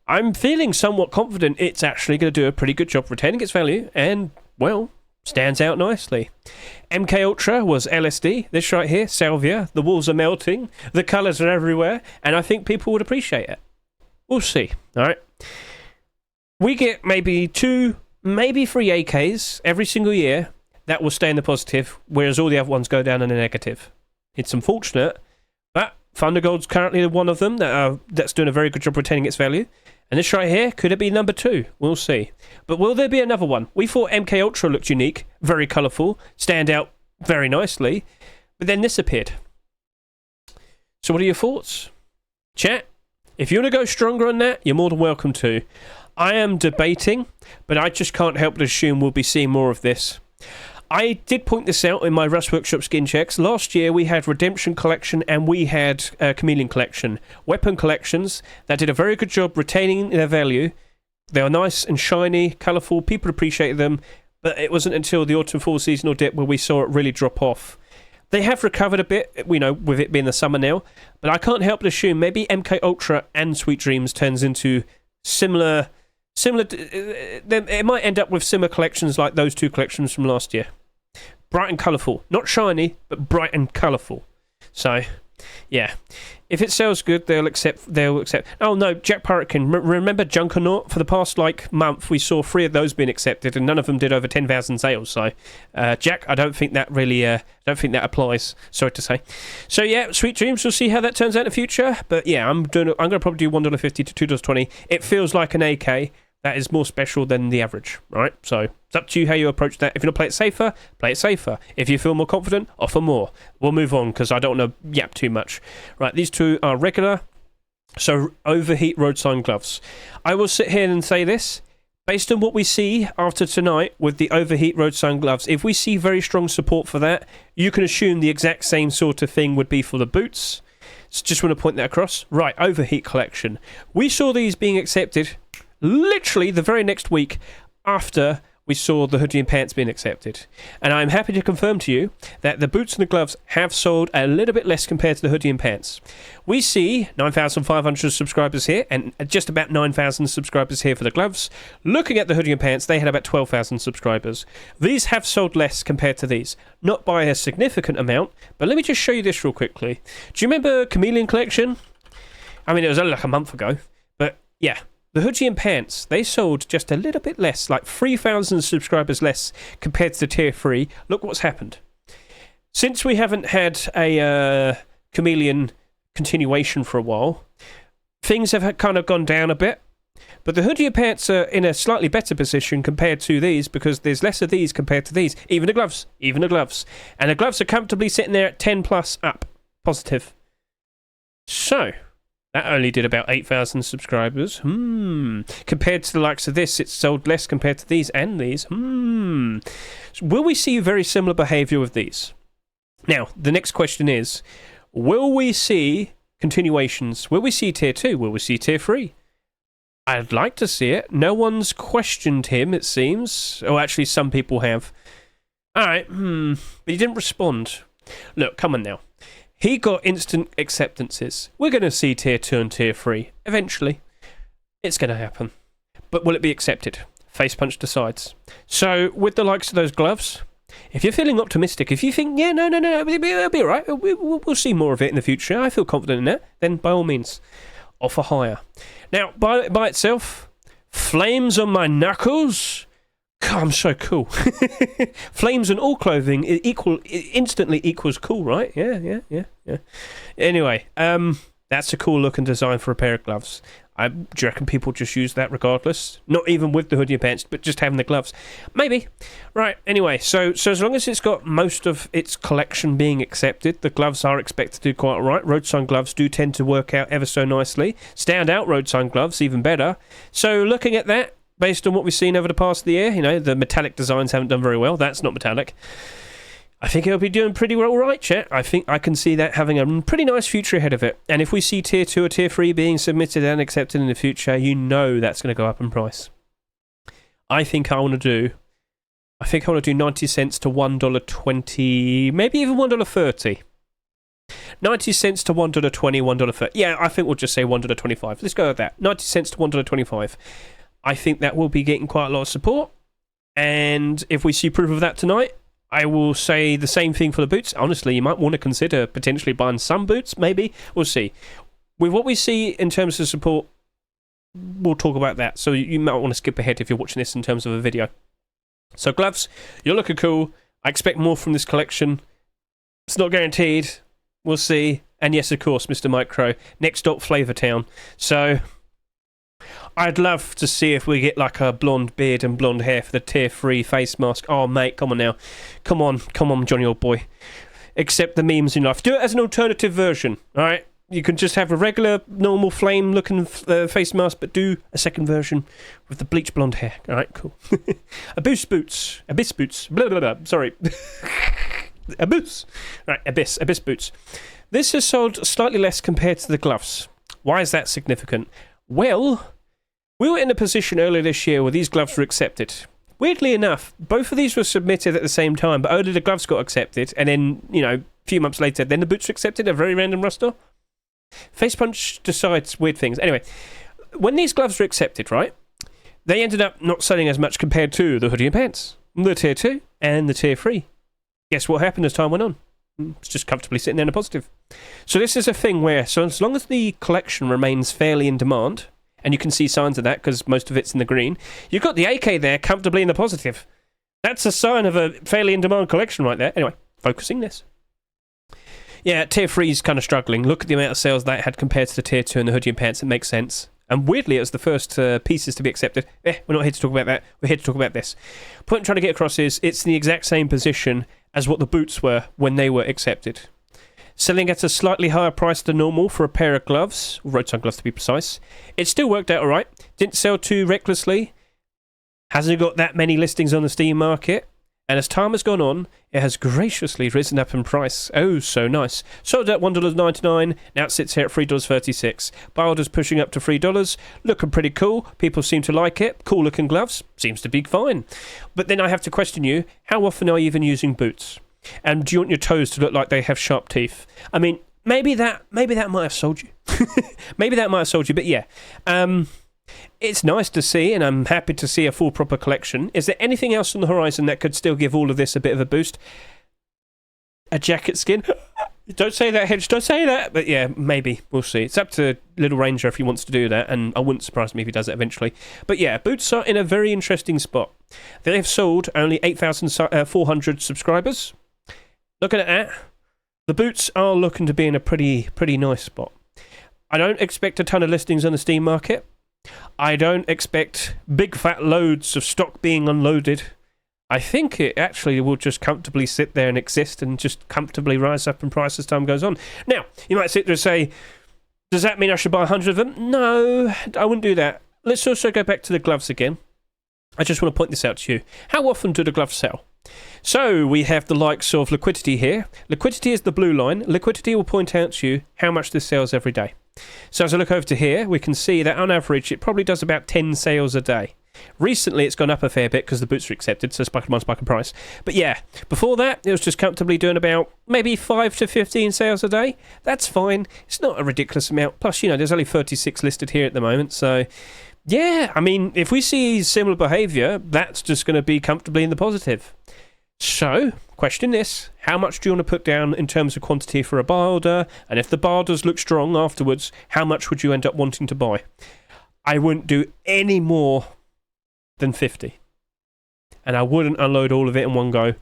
I'm feeling somewhat confident it's actually going to do a pretty good job retaining its value and, well, stands out nicely. MK Ultra was LSD. This right here, Salvia. The walls are melting. The colours are everywhere. And I think people would appreciate it. We'll see. Alright. We get maybe 2, maybe 3 AKs every single year that will stay in the positive, whereas all the other ones go down in the negative. It's unfortunate, but Thunder Gold's currently one of them that's doing a very good job retaining its value. And this right here, could it be number 2? We'll see. But will there be another one? We thought MK Ultra looked unique, very colourful, stand out very nicely, but then this appeared. So what are your thoughts? Chat, if you want to go stronger on that, you're more than welcome to. I am debating, but I just can't help but assume we'll be seeing more of this. I did point this out in my Rust Workshop skin checks. Last year we had Redemption Collection and we had Chameleon Collection. Weapon collections that did a very good job retaining their value. They are nice and shiny, colourful, people appreciated them, but it wasn't until the Autumn Fall seasonal dip where we saw it really drop off. They have recovered a bit, you know, with it being the summer now, but I can't help but assume maybe MK Ultra and Sweet Dreams turns into similar Similar, it might end up with similar collections like those two collections from last year. Bright and colourful. Not shiny, but bright and colourful. So, yeah. If it sells good, they'll accept. Oh no, Jack Pirate-King. Remember Junkernaut? For the past month, we saw 3 of those being accepted, and none of them did over 10,000 sales. So, Jack, I don't think that really, don't think that applies. Sorry to say. So yeah, sweet dreams. We'll see how that turns out in the future. But yeah, I'm going to probably do $1.50 to $2.20. It feels like an AK. That is more special than the average, right? So it's up to you how you approach that. If you want to play it safer, play it safer. If you feel more confident, offer more. We'll move on because I don't want to yap too much. Right, these two are regular. So Overheat Roadsign gloves. I will sit here and say this. Based on what we see after tonight with the Overheat Roadsign gloves, if we see very strong support for that, you can assume the exact same sort of thing would be for the boots. So just want to point that across. Right, Overheat collection. We saw these being accepted literally the very next week after we saw the hoodie and pants being accepted. And I'm happy to confirm to you that the boots and the gloves have sold a little bit less compared to the hoodie and pants. We see 9,500 subscribers here and just about 9,000 subscribers here for the gloves. Looking at the hoodie and pants, they had about 12,000 subscribers. These have sold less compared to these. Not by a significant amount, but let me just show you this real quickly. Do you remember Chameleon Collection? I mean, it was only like a month ago, but yeah. The hoodie and pants, they sold just a little bit less, like 3,000 subscribers less compared to the tier 3. Look what's happened. Since we haven't had a Chameleon continuation for a while, things have kind of gone down a bit. But the hoodie and pants are in a slightly better position compared to these because there's less of these compared to these. Even the gloves. And the gloves are comfortably sitting there at 10 plus up. Positive. So that only did about 8,000 subscribers. Compared to the likes of this, it's sold less compared to these and these. Will we see very similar behaviour with these? Now, the next question is, will we see continuations? Will we see tier 2? Will we see tier 3? I'd like to see it. No one's questioned him, it seems. Oh, actually, some people have. Alright, but he didn't respond. Look, come on now. He got instant acceptances. We're going to see tier 2 and tier 3. Eventually. It's going to happen. But will it be accepted? Face Punch decides. So, with the likes of those gloves, if you're feeling optimistic, if you think, yeah, no, it'll be alright, we'll see more of it in the future, I feel confident in that, then by all means, offer higher. Now, by itself, flames on my knuckles. God, I'm so cool. Flames on all clothing instantly equals cool, right? Yeah. Anyway, that's a cool look and design for a pair of gloves. Do you reckon people just use that regardless? Not even with the hoodie and pants, but just having the gloves. Maybe. Right, anyway, so as long as it's got most of its collection being accepted, the gloves are expected to do quite alright. Roadsign gloves do tend to work out ever so nicely. Stand out Roadsign gloves, even better. So looking at that, based on what we've seen over the past of the year, the metallic designs haven't done very well. That's not metallic. I think it'll be doing pretty well right, chat. I think I can see that having a pretty nice future ahead of it. And if we see tier 2 or tier 3 being submitted and accepted in the future, that's going to go up in price. I think I want to do 90 cents to $1.20, maybe even $1.30. 90 cents to $1.20, $1.30. Yeah, I think we'll just say $1.25. Let's go with that. 90 cents to $1.25. I think that will be getting quite a lot of support. And if we see proof of that tonight, I will say the same thing for the boots. Honestly, you might want to consider potentially buying some boots, maybe. We'll see. With what we see in terms of support, we'll talk about that. So you might want to skip ahead if you're watching this in terms of a video. So gloves, you're looking cool. I expect more from this collection. It's not guaranteed. We'll see. And yes, of course, Mr. Micro. Next stop, Flavortown. So I'd love to see if we get like a blonde beard and blonde hair for the tier 3 face mask. Oh, mate, come on now. Come on, Johnny, old boy. Accept the memes in life. Do it as an alternative version, all right? You can just have a regular, normal, flame-looking face mask, but do a second version with the bleach blonde hair. All right, cool. Abyss boots. Blah, blah, blah. Sorry. Abyss. Right, Abyss boots. This has sold slightly less compared to the gloves. Why is that significant? Well, we were in a position earlier this year where these gloves were accepted. Weirdly enough, both of these were submitted at the same time, but only the gloves got accepted, and then, a few months later, then the boots were accepted, a very random roster. Face Punch decides weird things. Anyway, when these gloves were accepted, right, they ended up not selling as much compared to the hoodie and pants, the tier 2 and the tier 3. Guess what happened as time went on? It's just comfortably sitting there in a positive. So this is a thing where, so as long as the collection remains fairly in demand, and you can see signs of that because most of it's in the green, you've got the AK there comfortably in the positive. That's a sign of a fairly in demand collection right there. Anyway, focusing this. Yeah, tier 3 is kind of struggling. Look at the amount of sales that had compared to the tier 2 and the hoodie and pants. It makes sense. And weirdly, it was the first pieces to be accepted. We're not here to talk about that. We're here to talk about this. Point I'm trying to get across is it's in the exact same position as what the boots were when they were accepted. Selling at a slightly higher price than normal for a pair of gloves, Roadsign gloves to be precise. It still worked out alright. Didn't sell too recklessly. Hasn't got that many listings on the Steam market. And as time has gone on, it has graciously risen up in price. Oh, so nice. Sold at $1.99, now it sits here at $3.36. Bilders pushing up to $3, looking pretty cool. People seem to like it. Cool looking gloves, seems to be fine. But then I have to question you, how often are you even using boots? And do you want your toes to look like they have sharp teeth? I mean, maybe that might have sold you. Maybe that might have sold you, but yeah. It's nice to see, and I'm happy to see a full proper collection. Is there anything else on the horizon that could still give all of this a bit of a boost? A jacket skin? Don't say that, Hedge, don't say that! But yeah, maybe. We'll see. It's up to Little Ranger if he wants to do that, and I wouldn't surprise me if he does it eventually. But yeah, boots are in a very interesting spot. They have sold only 8,400 subscribers. Looking at that, the boots are looking to be in a pretty nice spot. I don't expect a ton of listings on the Steam market. I don't expect big fat loads of stock being unloaded. I think it actually will just comfortably sit there and exist and just comfortably rise up in price as time goes on. Now, you might sit there and say, does that mean I should buy 100 of them? No, I wouldn't do that. Let's also go back to the gloves again. I just want to point this out to you. How often do the gloves sell? So we have the likes of Liquidity here. Liquidity is the blue line. Liquidity will point out to you how much this sells every day. So as I look over to here, we can see that on average it probably does about 10 sales a day. Recently it's gone up a fair bit because the boots are accepted, so spike in price. But yeah, before that it was just comfortably doing about maybe 5 to 15 sales a day. That's fine. It's not a ridiculous amount. Plus, you know, there's only 36 listed here at the moment, so yeah, I mean, if we see similar behaviour, that's just going to be comfortably in the positive. So, question this, how much do you want to put down in terms of quantity for a builder? And if the builders look strong afterwards, how much would you end up wanting to buy? I wouldn't do any more than 50. And I wouldn't unload all of it in one go.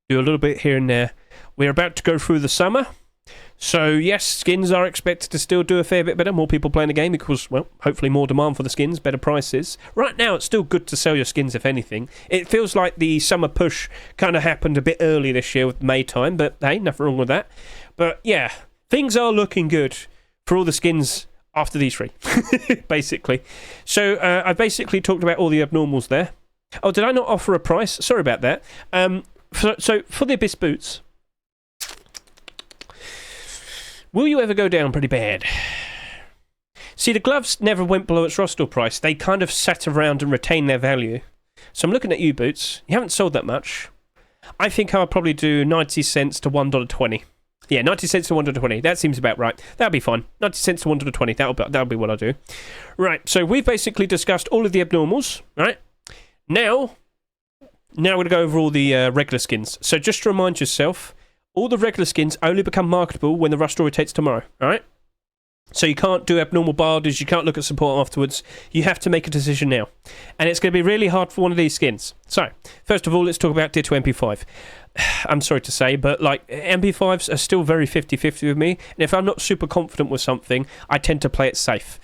Do a little bit here and there. We're about to go through the summer. So yes, skins are expected to still do a fair bit better. More people playing the game because, well, hopefully more demand for the skins, better prices. Right now, it's still good to sell your skins, if anything. It feels like the summer push kind of happened a bit early this year with May time, but hey, nothing wrong with that. But yeah, things are looking good for all the skins after these three, basically. So I basically talked about all the abnormals there. Oh, did I not offer a price? Sorry about that. So for the Abyss boots, will you ever go down pretty bad? See, the gloves never went below its roster price. They kind of sat around and retained their value. So I'm looking at you, boots. You haven't sold that much. I think I'll probably do 90 cents to $1.20. Yeah, 90 cents to $1.20. That seems about right. That'll be fine. 90 cents to $1.20. That'll be what I'll do. Right, so we've basically discussed all of the abnormals, right? Now we're going to go over all the regular skins. So just to remind yourself, all the regular skins only become marketable when the rush store rotates tomorrow, alright? So you can't do abnormal barders, you can't look at support afterwards, you have to make a decision now. And it's going to be really hard for one of these skins. So, first of all, let's talk about Ditto Mp5. I'm sorry to say, but like, MP5s are still very 50-50 with me, and if I'm not super confident with something, I tend to play it safe.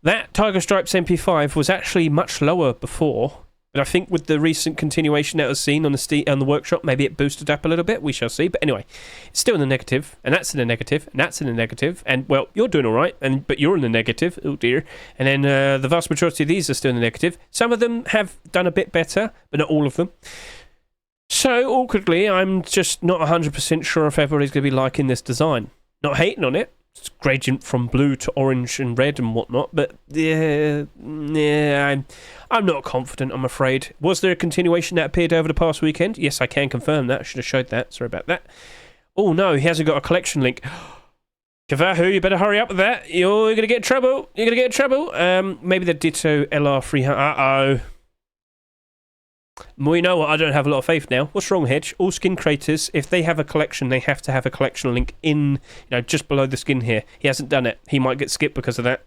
That Tiger Stripes MP5 was actually much lower before, but I think with the recent continuation that was seen on the workshop, maybe it boosted up a little bit. We shall see. But anyway, it's still in the negative, and that's in the negative, and that's in the negative. And, well, you're doing all right, but you're in the negative. Oh, dear. And then the vast majority of these are still in the negative. Some of them have done a bit better, but not all of them. So, awkwardly, I'm just not 100% sure if everybody's going to be liking this design. Not hating on it. It's gradient from blue to orange and red and whatnot, but yeah, I'm not confident, I'm afraid. Was there a continuation that appeared over the past weekend? Yes, I can confirm that. I should have showed that. Sorry about that. Oh no, he hasn't got a collection link. Kavahu, you better hurry up with that. You're going to get in trouble. You're going to get in trouble. Maybe the Ditto LR300. Uh-oh. Well, you know what? I don't have a lot of faith now. What's wrong, Hedge? All skin creators, if they have a collection, they have to have a collection link in, just below the skin here. He hasn't done it. He might get skipped because of that.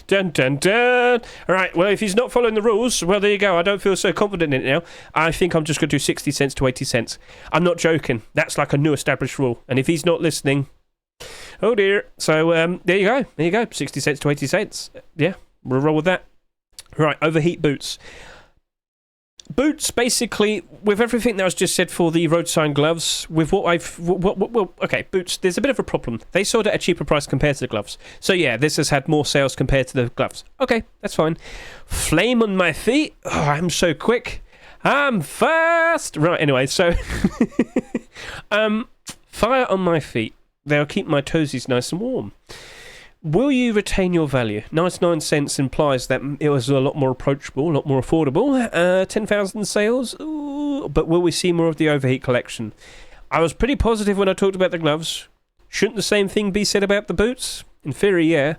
Dun, dun, dun. All right, well, if he's not following the rules, well, there you go. I don't feel so confident in it now. I think I'm just going to do 60 cents to 80 cents. I'm not joking. That's like a new established rule. And if he's not listening, oh dear. So, there you go. There you go. 60 cents to 80 cents. Yeah, we'll roll with that. Right, overheat boots. Boots, basically, with everything that was just said for the Roadsign gloves, with what okay, boots, there's a bit of a problem. They sold at a cheaper price compared to the gloves. So yeah, this has had more sales compared to the gloves. Okay, that's fine. Flame on my feet. Oh, I'm so quick. I'm fast. Right, anyway, so... fire on my feet. They'll keep my toesies nice and warm. Will you retain your value? 99 cents implies that it was a lot more approachable, a lot more affordable. 10,000 sales? Ooh, but will we see more of the overheat collection? I was pretty positive when I talked about the gloves. Shouldn't the same thing be said about the boots? In theory, yeah.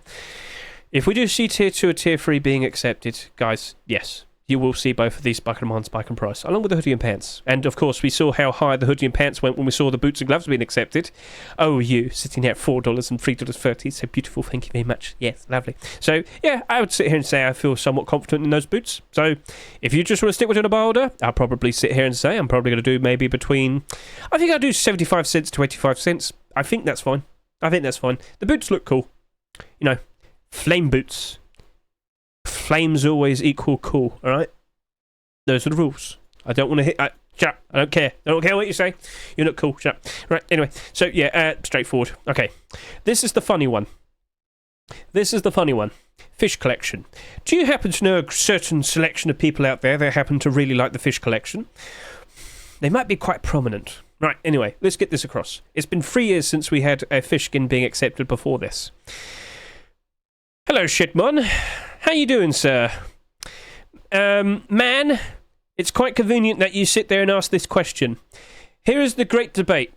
If we do see tier 2 or tier 3 being accepted, guys, yes, you will see both of these spike and spike in price, along with the hoodie and pants. And of course, we saw how high the hoodie and pants went when we saw the boots and gloves being accepted. Oh, you sitting there at $4 and $3.30. So beautiful. Thank you very much. Yes, lovely. So yeah, I would sit here and say I feel somewhat confident in those boots. So if you just want to stick with it a buy order, I'll probably sit here and say I'm probably going to do maybe between, I think I'll do 75 cents to 85 cents. I think that's fine. I think that's fine. The boots look cool. Flame boots. Flames always equal cool, alright? Those are the rules. I don't want to hit... shut up. I don't care. I don't care what you say. You're not cool. Shut up. Right, anyway. So, yeah, straightforward. Okay. This is the funny one. Fish collection. Do you happen to know a certain selection of people out there that happen to really like the fish collection? They might be quite prominent. Right, anyway, let's get this across. It's been 3 years since we had a fish skin being accepted before this. Hello, Shitmon. How you doing, sir? Man, it's quite convenient that you sit there and ask this question. Here is the great debate.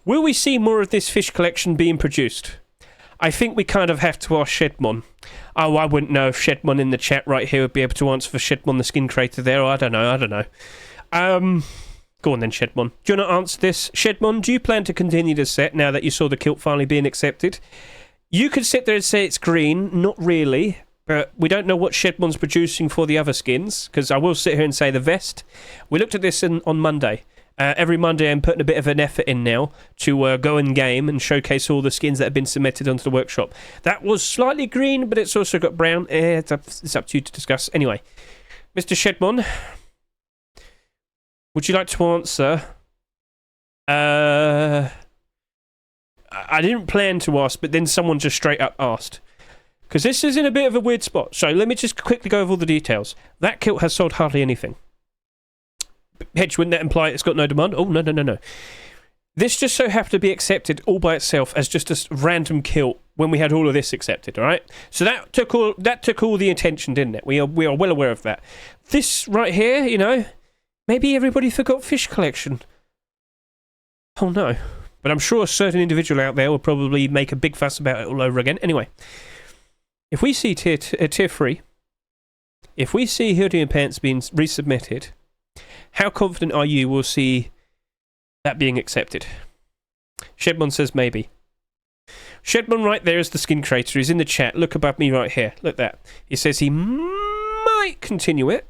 Will we see more of this fish collection being produced? I think we kind of have to ask Shedmon. Oh, I wouldn't know if Shedmon in the chat right here would be able to answer for Shedmon, the skin creator there. I don't know. Go on then, Shedmon. Do you want to answer this? Shedmon, do you plan to continue the set now that you saw the kilt finally being accepted? You could sit there and say it's green. Not really. But we don't know what Shedmon's producing for the other skins, because I will sit here and say the vest. We looked at this on Monday. Every Monday I'm putting a bit of an effort in now to go in game and showcase all the skins that have been submitted onto the workshop. That was slightly green, but it's also got brown. It's up to you to discuss. Anyway, Mr. Shedmon, would you like to answer? I didn't plan to ask, but then someone just straight up asked. Because this is in a bit of a weird spot. So let me just quickly go over all the details. That kilt has sold hardly anything. Hedge, wouldn't that imply it's got no demand? Oh, no. This just so happened to be accepted all by itself as just a random kilt when we had all of this accepted, all right? So that took all the attention, didn't it? We are well aware of that. This right here, maybe everybody forgot fish collection. Oh, no. But I'm sure a certain individual out there will probably make a big fuss about it all over again. Anyway. If we see tier 3, if we see hoodie and pants being resubmitted, how confident are you we'll see that being accepted? Shedmon says maybe. Shedmon right there is the skin creator. He's in the chat. Look above me right here. Look at that. He says he might continue it.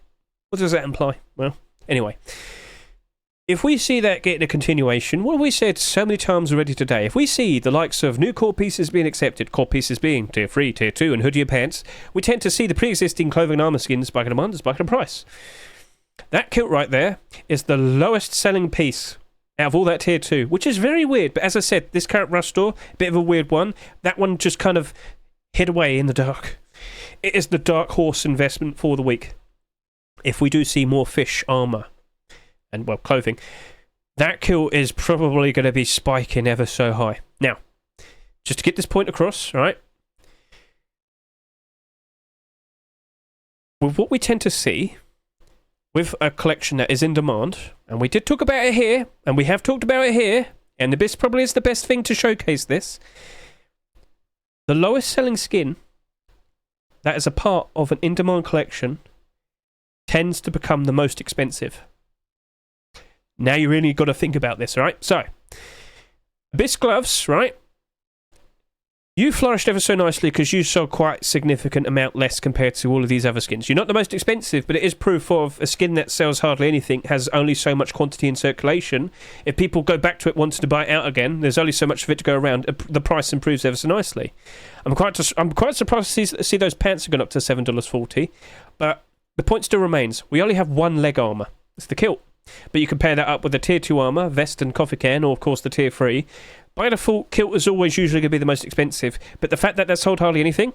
What does that imply? Well, anyway. If we see that getting a continuation, what have we said so many times already today? If we see the likes of new core pieces being accepted, core pieces being tier 3, tier 2, and hoodie and pants, we tend to see the pre-existing clothing and armor skins spike in demand and spike in price. That kilt right there is the lowest selling piece out of all that tier 2, which is very weird. But as I said, this current rush store, a bit of a weird one. That one just kind of hid away in the dark. It is the dark horse investment for the week. If we do see more fish armor, and, well, clothing, that kilt is probably going to be spiking ever so high. Now, just to get this point across, right? With what we tend to see with a collection that is in demand, and we did talk about it here, and we have talked about it here, and this probably is the best thing to showcase this. The lowest selling skin that is a part of an in-demand collection tends to become the most expensive. Now you really got to think about this, right? So, Abyss gloves, right? You flourished ever so nicely because you sold quite a significant amount less compared to all of these other skins. You're not the most expensive, but it is proof of a skin that sells hardly anything, has only so much quantity in circulation. If people go back to it wanting to buy it out again, there's only so much of it to go around. The price improves ever so nicely. I'm quite surprised to see those pants have gone up to $7.40, but the point still remains. We only have one leg armor. It's the kilt. But you can pair that up with the tier 2 armor, vest and coffee can, or of course the tier 3. By default, kilt is always usually going to be the most expensive, but the fact that that's sold hardly anything,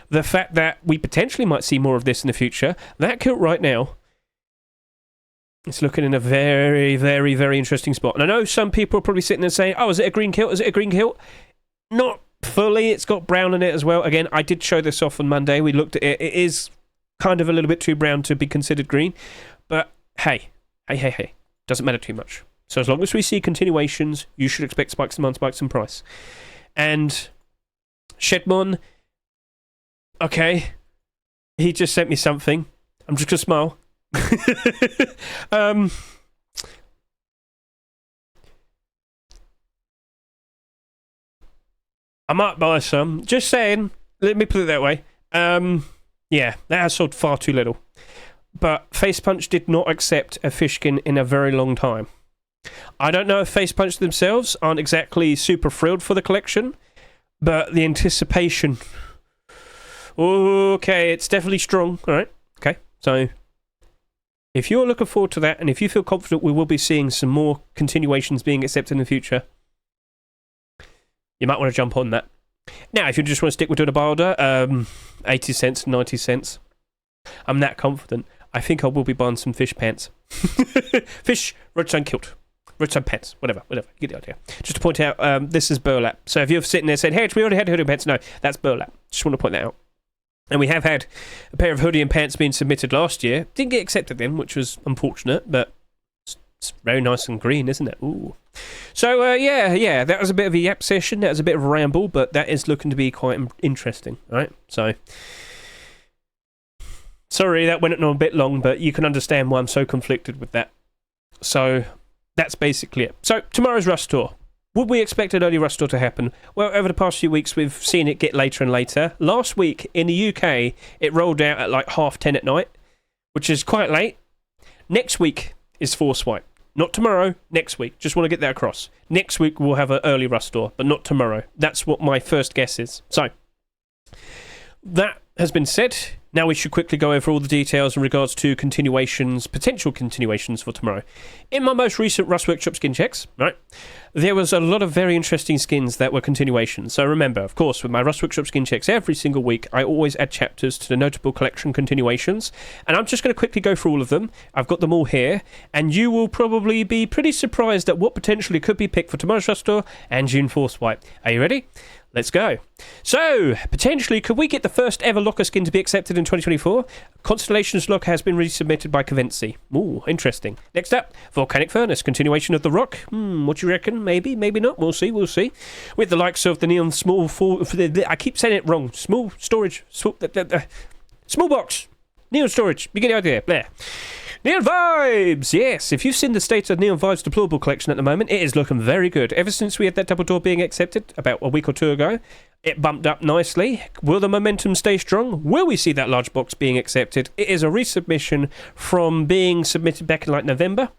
the fact that we potentially might see more of this in the future, that kilt right now, it's looking in a very, very, very interesting spot. And I know some people are probably sitting there saying, oh, is it a green kilt? Is it a green kilt? Not fully. It's got brown in it as well. Again, I did show this off on Monday. We looked at it. It is kind of a little bit too brown to be considered green, but hey. Doesn't matter too much. So as long as we see continuations, you should expect spikes in demand, spikes in price. And Shedmon, okay, he just sent me something. I'm just gonna smile. I might buy some. Just saying. Let me put it that way. Yeah, that has sold far too little. But Facepunch did not accept a fishkin in a very long time. I don't know if Facepunch themselves aren't exactly super thrilled for the collection, but the anticipation... Okay, it's definitely strong. Alright, okay. So, if you're looking forward to that, and if you feel confident we will be seeing some more continuations being accepted in the future, you might want to jump on that. Now, if you just want to stick with Ditto Mp5, 80 cents, 90 cents, I'm that confident. I think I will be buying some fish pants. Fish, Roadsign kilt. Roadsign pants. Whatever. You get the idea. Just to point out, this is burlap. So if you're sitting there saying, hey, we already had hoodie and pants. No, that's burlap. Just want to point that out. And we have had a pair of hoodie and pants being submitted last year. Didn't get accepted then, which was unfortunate, but it's very nice and green, isn't it? Ooh. So, yeah, that was a bit of a yap session. That was a bit of a ramble, but that is looking to be quite interesting, right? So... Sorry, that went on a bit long, but you can understand why I'm so conflicted with that. So, that's basically it. So, tomorrow's Rust Tour. Would we expect an early Rust Tour to happen? Well, over the past few weeks, we've seen it get later and later. Last week, in the UK, it rolled out at like 10:30 at night, which is quite late. Next week is Force Swipe. Not tomorrow, next week. Just want to get that across. Next week, we'll have an early Rust Tour, but not tomorrow. That's what my first guess is. So, that has been said. Now we should quickly go over all the details in regards to continuations, potential continuations for tomorrow. In my most recent Rust Workshop skin checks, right, there was a lot of very interesting skins that were continuations. So remember, of course, with my Rust Workshop skin checks every single week, I always add chapters to the notable collection continuations. And I'm just going to quickly go through all of them. I've got them all here. And you will probably be pretty surprised at what potentially could be picked for tomorrow's Rust Tour and June Force Swipe. Are you ready? Let's go. So, potentially, could we get the first ever locker skin to be accepted in 2024? Constellation's locker has been resubmitted by Cavency. Ooh, interesting. Next up, Volcanic Furnace, continuation of the Rock. What do you reckon? Maybe, maybe not. We'll see. With the likes of the Neon Small... I keep saying it wrong. Small Storage... Small Box. Neon Storage. You get the idea. There. Neon Vibes! Yes, if you've seen the state of Neon Vibes Deplorable collection at the moment, it is looking very good. Ever since we had that double door being accepted, about a week or two ago, it bumped up nicely. Will the momentum stay strong? Will we see that large box being accepted? It is a resubmission from being submitted back in like November.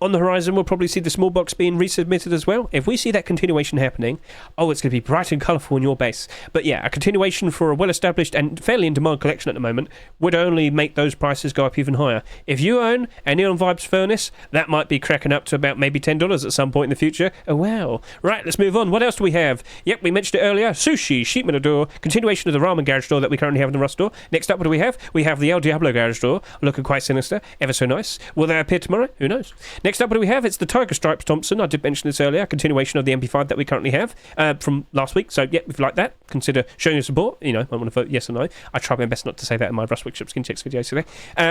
On the horizon, we'll probably see the small box being resubmitted as well. If we see that continuation happening, it's going to be bright and colourful in your base. But yeah, a continuation for a well-established and fairly in-demand collection at the moment would only make those prices go up even higher. If you own a Neon Vibes Furnace, that might be cracking up to about maybe $10 at some point in the future. Oh, wow. Right, let's move on. What else do we have? Yep, we mentioned it earlier. Sushi. Sushi, Sheep Metal Door, continuation of the Ramen Garage Door that we currently have in the Rust Door. Next up, what do we have? We have the El Diablo Garage Door, looking quite sinister, ever so nice. Will they appear tomorrow? Who knows? Next up, what do we have? It's the Tiger Stripes Thompson. I did mention this earlier, continuation of the MP5 that we currently have from last week. So, yeah, if you like that, consider showing your support. You know, I want to vote yes or no. I tried my best not to say that in my Rust Workshop skin checks video today.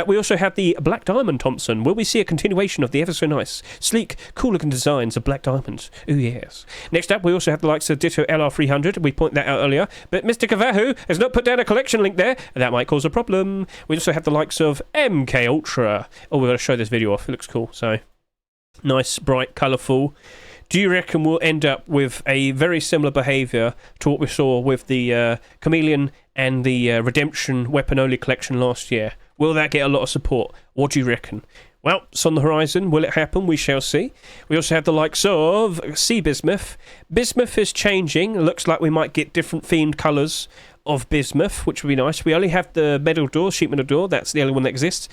We also have the Black Diamond Thompson. Will we see a continuation of the ever so nice, sleek, cool looking designs of Black Diamonds? Oh, yes. Next up, we also have the likes of Ditto LR300. We pointed that out earlier. But Mr. Kavahu has not put down a collection link there. That might cause a problem. We also have the likes of MK Ultra. Oh, we're going to show this video off. It looks cool. So, nice, bright, colourful. Do you reckon we'll end up with a very similar behaviour to what we saw with the Chameleon and the Redemption weapon-only collection last year? Will that get a lot of support? What do you reckon? Well, it's on the horizon. Will it happen? We shall see. We also have the likes of Sea Bismuth. Bismuth is changing. It looks like we might get different themed colours of Bismuth, which would be nice. We only have the metal door, sheet metal door. That's the only one that exists.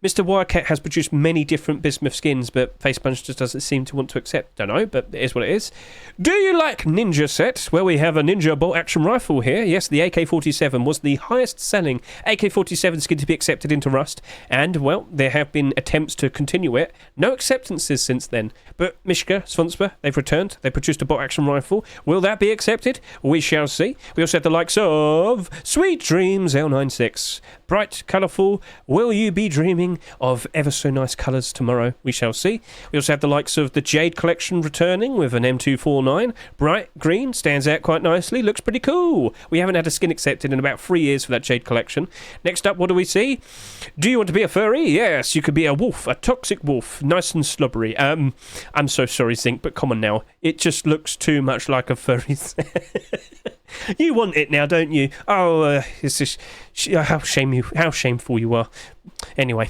Mr. Wirecat has produced many different Bismuth skins, but Facepunch just doesn't seem to want to accept. Don't know, but it is what it is. Do you like Ninja Set? Well, we have a Ninja bolt action rifle here. Yes, the AK-47 was the highest selling AK-47 skin to be accepted into Rust, and, well, there have been attempts to continue it. No acceptances since then. But Mishka, Svonspa, they've returned. They produced a bolt action rifle. Will that be accepted? We shall see. We also have the likes of Sweet Dreams L96. Bright, colourful. Will you be dreaming of ever so nice colours tomorrow? We shall see. We also have the likes of the Jade collection returning with an M249. Bright green, stands out quite nicely, looks pretty cool. We haven't had a skin accepted in about 3 years for that Jade collection. Next up, what do we see? Do you want to be a furry? Yes, you could be a wolf, a toxic wolf, nice and slobbery. I'm so sorry, Zinc, but come on now. It just looks too much like a furry. You want it now, don't you? Oh, it's just how shameful you are. Anyway,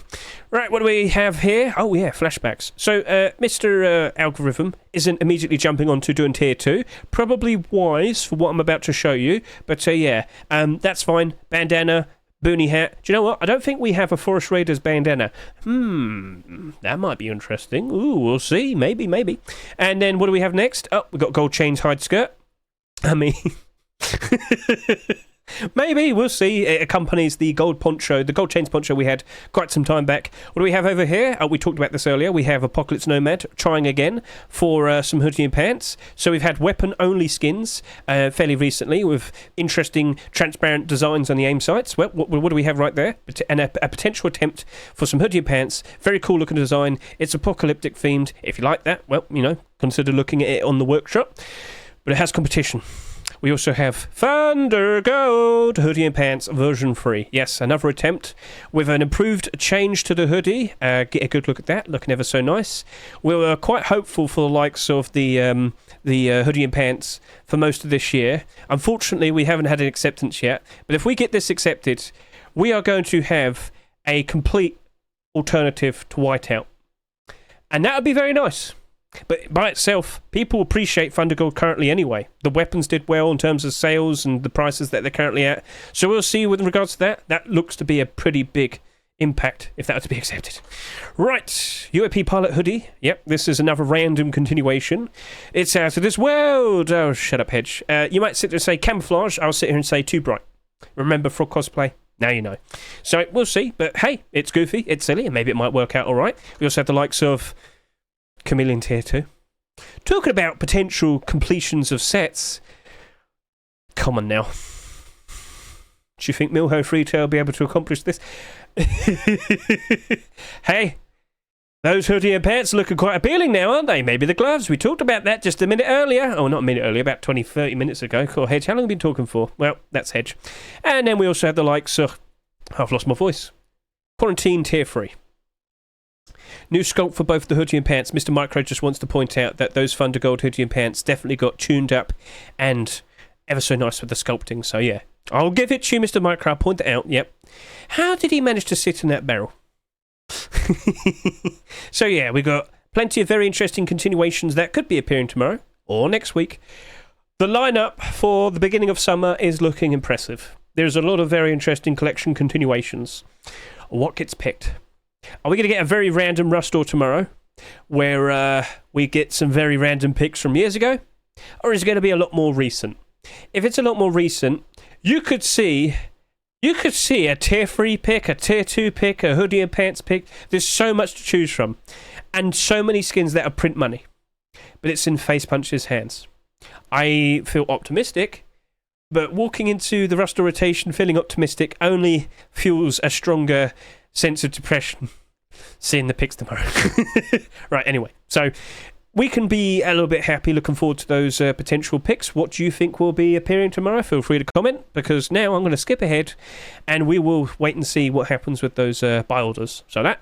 right, what do we have here? Oh yeah, flashbacks. So Mr. Algorithm isn't immediately jumping on to doing tier 2. Probably wise for what I'm about to show you, but yeah, that's fine. Bandana, boonie hat. Do you know what? I don't think we have a Forest Raiders bandana. That might be interesting. Ooh, we'll see. Maybe. And then what do we have next? Oh, we've got gold chains hide skirt. I mean... Maybe, we'll see. It accompanies the gold poncho, the gold chains poncho we had quite some time back. What do we have over here? We talked about this earlier. We have Apocalypse Nomad trying again for some hoodie and pants. So we've had weapon-only skins fairly recently with interesting transparent designs on the aim sights. Well, what do we have right there? And a potential attempt for some hoodie and pants. Very cool looking design. It's apocalyptic themed. If you like that, well, you know, consider looking at it on the workshop. But it has competition. We also have Thunder Gold hoodie and pants version 3. Yes, another attempt with an improved change to the hoodie. Get a good look at that, looking ever so nice. We were quite hopeful for the likes of the hoodie and pants for most of this year. Unfortunately, we haven't had an acceptance yet. But if we get this accepted, we are going to have a complete alternative to Whiteout. And that would be very nice. But by itself, people appreciate Thunder Gold currently anyway. The weapons did well in terms of sales and the prices that they're currently at. So we'll see with regards to that. That looks to be a pretty big impact if that were to be accepted. Right, UAP Pilot Hoodie. Yep, this is another random continuation. It's out of this world. Oh, shut up, Hedge. You might sit there and say camouflage. I'll sit here and say too bright. Remember frog cosplay? Now you know. So we'll see. But hey, it's goofy, it's silly, and maybe it might work out all right. We also have the likes of Chameleon tier 2. Talking about potential completions of sets. Come on now. Do you think Milho Retail will be able to accomplish this? Hey, those hoodie and pants are looking quite appealing now, aren't they? Maybe the gloves. We talked about that just a minute earlier. Oh, not a minute earlier, about 20, 30 minutes ago. Cool, Hedge. How long have you been talking for? Well, that's Hedge. And then we also have the likes of... I've lost my voice. Quarantine tier 3. New sculpt for both the hoodie and pants. Mr. Micro just wants to point out that those Thunder Gold hoodie and pants definitely got tuned up and ever so nice with the sculpting. So yeah, I'll give it to you, Mr. Micro. I'll point it out. Yep. How did he manage to sit in that barrel? So yeah, we got plenty of very interesting continuations that could be appearing tomorrow or next week. The lineup for the beginning of summer is looking impressive. There's a lot of very interesting collection continuations. What gets picked? Are we going to get a very random Rust Store tomorrow where we get some very random picks from years ago? Or is it going to be a lot more recent? If it's a lot more recent, you could see a tier 3 pick, a tier 2 pick, a hoodie and pants pick. There's so much to choose from. And so many skins that are print money. But it's in Face Punch's hands. I feel optimistic, but walking into the Rustle rotation feeling optimistic only fuels a stronger sense of depression seeing the picks tomorrow. Right, anyway. So we can be a little bit happy looking forward to those potential picks. What do you think will be appearing tomorrow? Feel free to comment, because now I'm going to skip ahead and we will wait and see what happens with those buy orders. So that.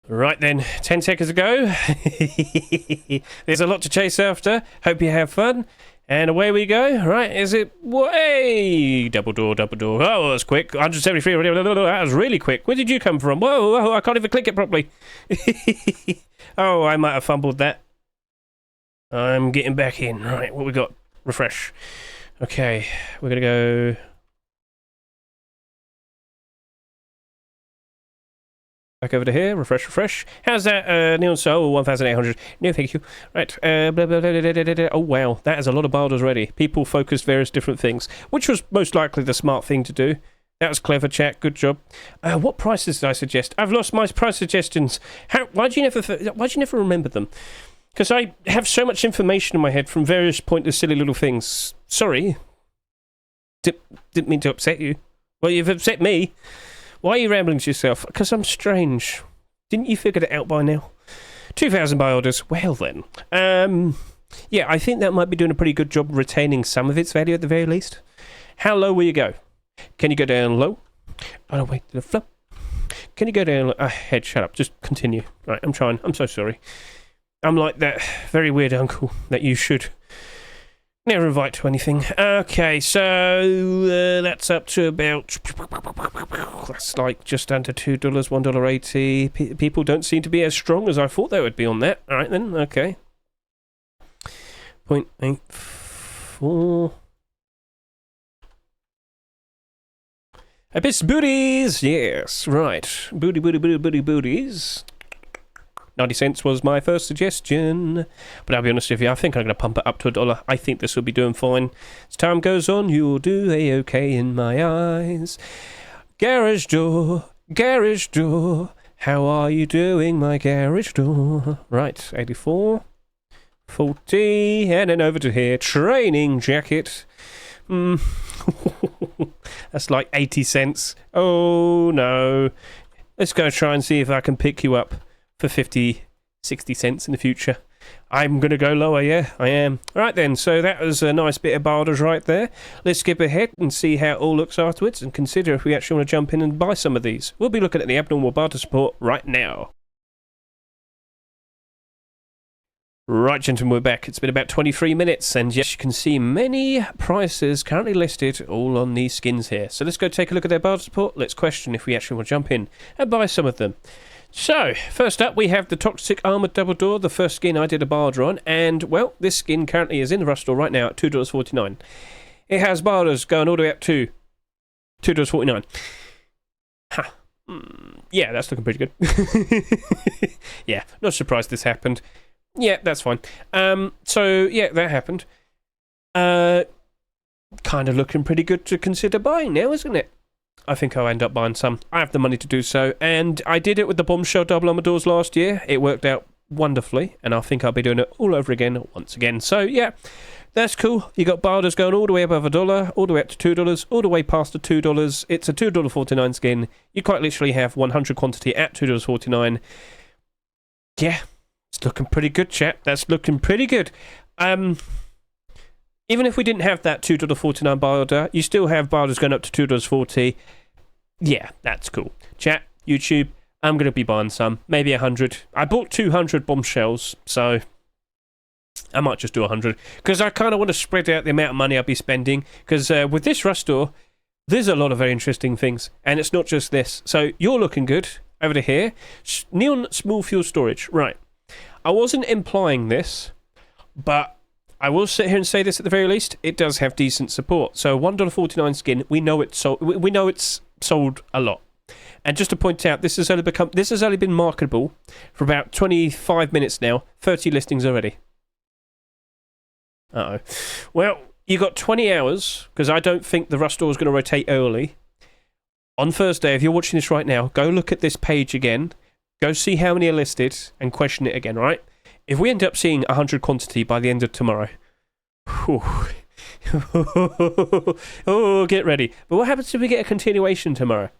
Right then, 10 seconds ago. There's a lot to chase after. Hope you have fun. And away we go. Right, is it... Hey! Double door, double door. Oh, that was quick. 173. That was really quick. Where did you come from? Whoa, I can't even click it properly. Oh, I might have fumbled that. I'm getting back in. Right, what we got? Refresh. Okay, we're going to go... Back over to here, refresh. How's that, Neon Soul, 1,800. No, thank you. Right, blah, blah, blah, blah, blah, blah. Oh, wow, that is a lot of barders already. People focused various different things, which was most likely the smart thing to do. That was clever, chat. Good job. What prices did I suggest? I've lost my price suggestions. Why do you never remember them? Because I have so much information in my head from various pointless, silly little things. Sorry. Didn't mean to upset you. Well, you've upset me. Why are you rambling to yourself? Because I'm strange. Didn't you figure it out by now? 2,000 buy orders. Well then. Yeah, I think that might be doing a pretty good job retaining some of its value at the very least. How low will you go? Can you go down low? Oh, no, wait. The flip. Can you go down low? Hedge, shut up. Just continue. Right, I'm trying. I'm so sorry. I'm like that very weird uncle that you should never invite to anything. Okay, so that's up to about... That's like just under $2, $1.80. People don't seem to be as strong as I thought they would be on that. All right, then. Okay. 0.84. Abyss booties! Yes, right. Booties. 90 cents was my first suggestion, but I'll be honest with you, I think I'm going to pump it up to $1. I think this will be doing fine. As time goes on, you'll do a-okay in my eyes. Garage door, how are you doing, my garage door? Right, 84, 40, and then over to here, training jacket. That's like 80 cents. Oh, no. Let's go try and see if I can pick you up for 50, 60 cents in the future. I'm going to go lower, yeah, I am. Right then, so that was a nice bit of barders right there. Let's skip ahead and see how it all looks afterwards and consider if we actually want to jump in and buy some of these. We'll be looking at the abnormal barter support right now. Right, gentlemen, we're back. It's been about 23 minutes, and yes, you can see many prices currently listed all on these skins here. So let's go take a look at their barter support. Let's question if we actually want to jump in and buy some of them. So, first up, we have the Toxic Armored Double Door, the first skin I did a barter on, and, well, this skin currently is in the rush store right now at $2.49. It has barders going all the way up to $2.49. Ha. Yeah, that's looking pretty good. Yeah, not surprised this happened. Yeah, that's fine. So, yeah, that happened. Kind of looking pretty good to consider buying now, isn't it? I think I'll end up buying some. I have the money to do so, and I did it with the Bombshell Double Armor Doors last year. It worked out wonderfully, and I think I'll be doing it all over again once again. So, yeah, that's cool. You got barders going all the way above $1, all the way up to $2, all the way past the $2. It's a $2.49 skin. You quite literally have 100 quantity at $2.49. Yeah, it's looking pretty good, chat. That's looking pretty good. Even if we didn't have that $2.49 barter, you still have barders going up to $2.40. Yeah, that's cool. Chat, YouTube, I'm going to be buying some. Maybe 100. I bought 200 bombshells, so I might just do 100. Because I kind of want to spread out the amount of money I'll be spending. Because with this rush store, there's a lot of very interesting things. And it's not just this. So you're looking good over to here. Neon Small Fuel Storage. Right. I wasn't implying this, but I will sit here and say this at the very least. It does have decent support. So $1.49 skin, we know it's sold. We know it's sold a lot. And just to point out, this has only been marketable for about 25 minutes now. 30 listings already. Uh-oh. Well, you got 20 hours, because I don't think the Rust store is going to rotate early. On Thursday, if you're watching this right now, go look at this page again. Go see how many are listed and question it again, right? If we end up seeing 100 quantity by the end of tomorrow, oh, get ready. But what happens if we get a continuation tomorrow?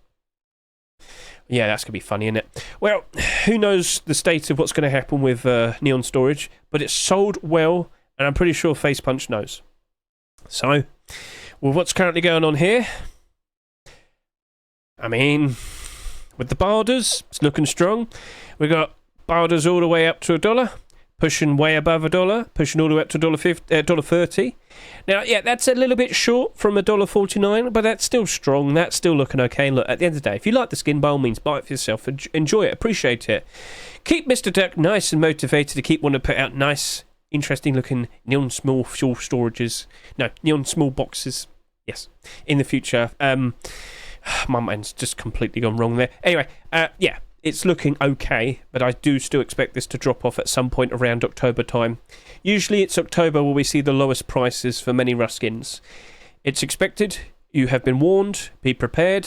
Yeah, that's going to be funny, isn't it? Well, who knows the state of what's going to happen with Neon Storage, but it's sold well, and I'm pretty sure Face Punch knows. So, with what's currently going on here, I mean, with the barders, it's looking strong. We got barders all the way up to $1, pushing way above $1, pushing all the way up to $1.30. Now, yeah, that's a little bit short from $1.49, but that's still strong. That's still looking okay. Look, at the end of the day, if you like the skin, by all means, buy it for yourself. Enjoy it. Appreciate it. Keep Mr. Duck nice and motivated to keep wanting to put out nice, interesting-looking neon small storages. No, neon small boxes. Yes, in the future. My mind's just completely gone wrong there. Anyway, yeah, it's looking okay, but I do still expect this to drop off at some point around October time. Usually it's October where we see the lowest prices for many Rust skins. It's expected. You have been warned. Be prepared.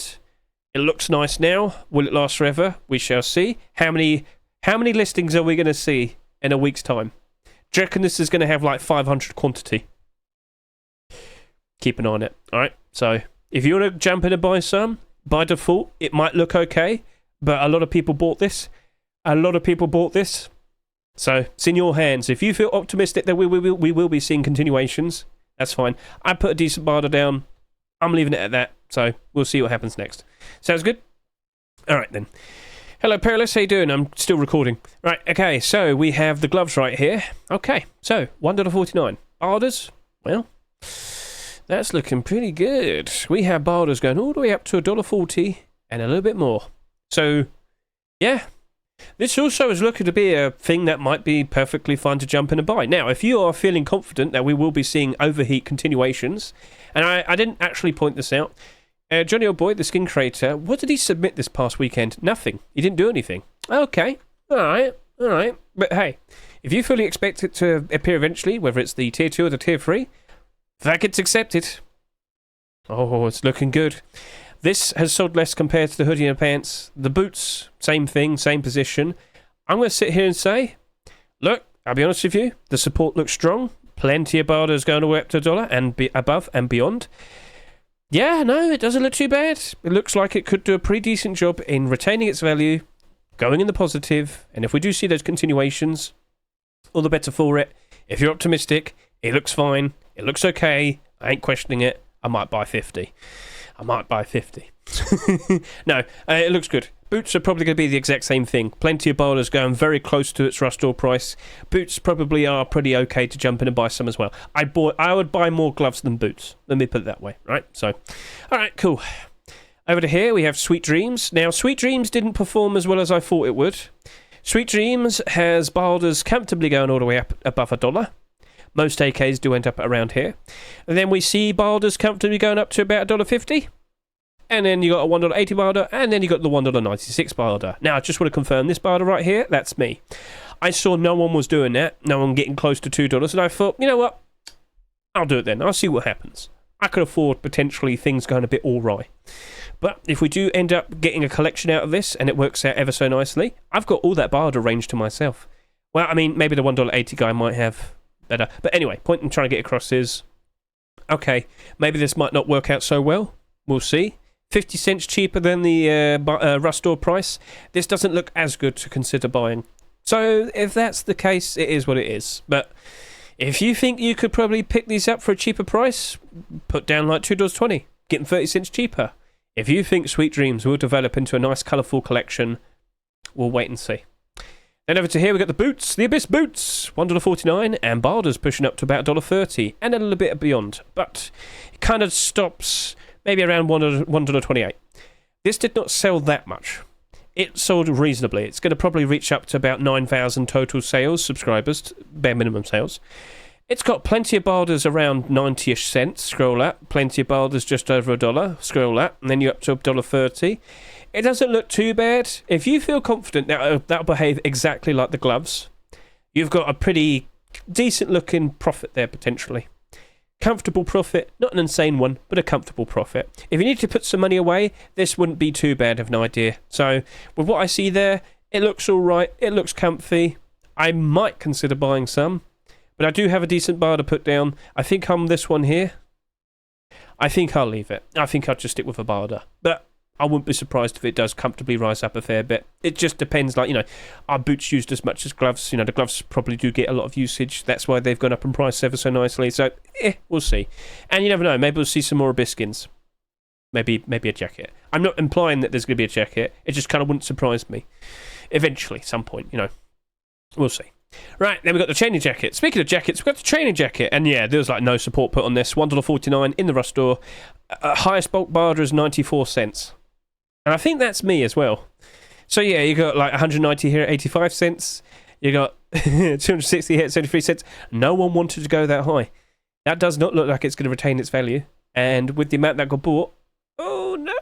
It looks nice now. Will it last forever? We shall see. How many listings are we going to see in a week's time? Do you reckon this is going to have like 500 quantity? Keep an eye on it. Alright, so if you want to jump in and buy some, by default, it might look okay, but a lot of people bought this. So it's in your hands. If you feel optimistic that we will be seeing continuations, that's fine. I put a decent barter down. I'm leaving it at that, so we'll see what happens next. Sounds good? Alright then. Hello, Perilous. How you doing? I'm still recording. Right, okay, so we have the gloves right here. Okay, so $1.49. Barders, well, that's looking pretty good. We have barders going all the way up to $1.40 and a little bit more. So, yeah, this also is looking to be a thing that might be perfectly fine to jump in and buy. Now, if you are feeling confident that we will be seeing overheat continuations, and I didn't actually point this out, Johnny Old Boy, the skin creator, what did he submit this past weekend? Nothing. He didn't do anything. Okay, alright. But hey, if you fully expect it to appear eventually, whether it's the tier 2 or the tier 3, that gets accepted. Oh, it's looking good. This has sold less compared to the hoodie and pants. The boots, same thing, same position. I'm going to sit here and say, look, I'll be honest with you, the support looks strong. Plenty of barders going all the way up to $1 and above and beyond. Yeah, no, it doesn't look too bad. It looks like it could do a pretty decent job in retaining its value, going in the positive, and if we do see those continuations, all the better for it. If you're optimistic, it looks fine. It looks okay. I ain't questioning it. I might buy 50. No, it looks good. Boots are probably going to be the exact same thing. Plenty of barders going very close to its Rust store price. Boots probably are pretty okay to jump in and buy some as well. I would buy more gloves than boots. Let me put it that way, right? So, alright, cool. Over to here, we have Sweet Dreams. Now, Sweet Dreams didn't perform as well as I thought it would. Sweet Dreams has barders comfortably going all the way up above $1. Most AKs do end up around here. And then we see barders comfortably going up to about $1.50. And then you got a $1.80 barder, and then you got the $1.96 barder. Now, I just want to confirm this barder right here, that's me. I saw no one was doing that, no one getting close to $2, and I thought, you know what? I'll do it then. I'll see what happens. I could afford potentially things going a bit awry. But if we do end up getting a collection out of this, and it works out ever so nicely, I've got all that barder range to myself. Well, I mean, maybe the $1.80 guy might have better. But anyway, point I'm trying to get across is, okay, maybe this might not work out so well. We'll see. 50 cents cheaper than the Rust store price. This doesn't look as good to consider buying. So if that's the case, it is what it is. But if you think you could probably pick these up for a cheaper price, put down like $2.20, get them 30 cents cheaper. If you think Sweet Dreams will develop into a nice colourful collection, we'll wait and see. Then over to here, we got the boots, the Abyss boots, $1.49, and barders pushing up to about $1.30, and a little bit beyond. But it kind of stops maybe around $1.28. This did not sell that much. It sold reasonably. It's going to probably reach up to about 9,000 total sales, subscribers, bare minimum sales. It's got plenty of barders around 90-ish cents, scroll up. Plenty of barders just over $1, scroll up. And then you're up to $1.30. It doesn't look too bad. If you feel confident that that'll behave exactly like the gloves, you've got a pretty decent looking profit there potentially. Comfortable profit, not an insane one, but a comfortable profit. If you need to put some money away, this wouldn't be too bad of an idea. So with what I see there, it looks all right. It looks comfy. I might consider buying some, but I do have a decent bar to put down. I think on this one here, I think I'll leave it. I think I'll just stick with a barter. But I wouldn't be surprised if it does comfortably rise up a fair bit. It just depends, like, are boots used as much as gloves? The gloves probably do get a lot of usage. That's why they've gone up in price ever so nicely. So, we'll see. And you never know, maybe we'll see some more Abyskins. Maybe a jacket. I'm not implying that there's going to be a jacket. It just kind of wouldn't surprise me. Eventually, some point, We'll see. Right, then we've got the training jacket. Speaking of jackets, we've got the training jacket. And yeah, there's like no support put on this. $1.49 in the Rush store. Highest bulk barter is 94 cents. And I think that's me as well. So yeah, you got like 190 here at 85 cents. You got 260 here at 73 cents. No one wanted to go that high. That does not look like it's going to retain its value. And with the amount that got bought, oh no!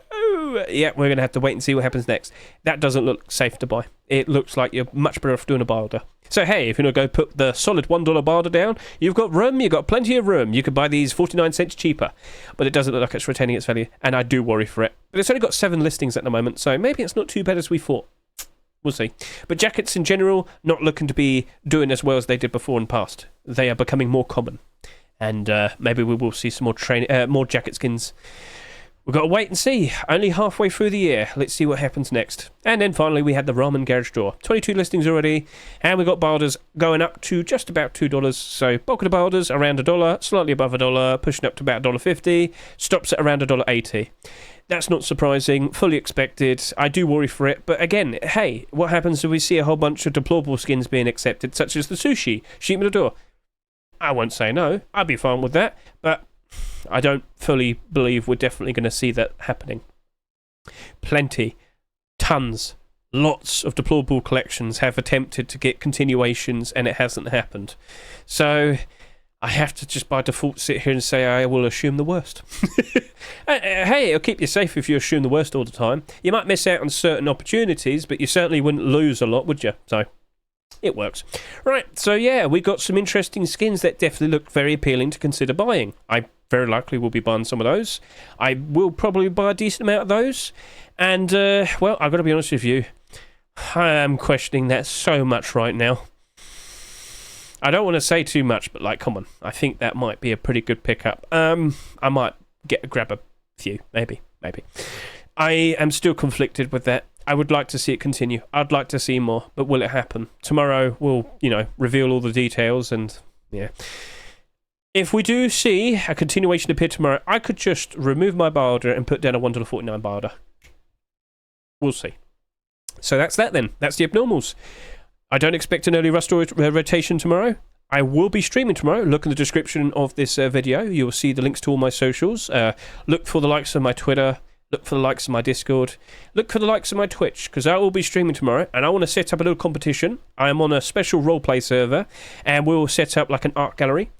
Yeah, we're going to have to wait and see what happens next. That doesn't look safe to buy. It looks like you're much better off doing a barter. So hey, if you want to go put the solid $1 barter down, you've got room, you've got plenty of room. You could buy these 49 cents cheaper. But it doesn't look like it's retaining its value, and I do worry for it. But it's only got 7 listings at the moment, so maybe it's not too bad as we thought. We'll see. But jackets in general, not looking to be doing as well as they did before in the past. They are becoming more common. And maybe we will see some more jacket skins. We've got to wait and see. Only halfway through the year. Let's see what happens next. And then finally we had the Ramen garage door. 22 listings already. And we've got barters going up to just about $2. So bulk of the barters around $1, slightly above $1, pushing up to about $1.50. Stops at around $1.80. That's not surprising. Fully expected. I do worry for it. But again, hey, what happens if we see a whole bunch of deplorable skins being accepted, such as the sushi? Shoot me the door. I won't say no. I'd be fine with that. But I don't fully believe we're definitely going to see that happening. Plenty, tons, lots of deplorable collections have attempted to get continuations and it hasn't happened. So I have to just by default sit here and say I will assume the worst. Hey, it'll keep you safe if you assume the worst all the time. You might miss out on certain opportunities, but you certainly wouldn't lose a lot, would you? So it works. Right, so yeah, we got some interesting skins that definitely look very appealing to consider buying. I very likely will be buying some of those. I will probably buy a decent amount of those. And, well, I've got to be honest with you. I am questioning that so much right now. I don't want to say too much, but, like, come on. I think that might be a pretty good pickup. I might grab a few, maybe. I am still conflicted with that. I would like to see it continue. I'd like to see more, but will it happen? Tomorrow we'll, reveal all the details and, yeah. If we do see a continuation appear tomorrow, I could just remove my barter and put down a $1.49 barter. We'll see. So that's that then. That's the abnormals. I don't expect an early Rust rotation tomorrow. I will be streaming tomorrow. Look in the description of this video. You will see the links to all my socials. Look for the likes of my Twitter. Look for the likes of my Discord. Look for the likes of my Twitch, because I will be streaming tomorrow, and I want to set up a little competition. I am on a special roleplay server, and we'll set up like an art gallery.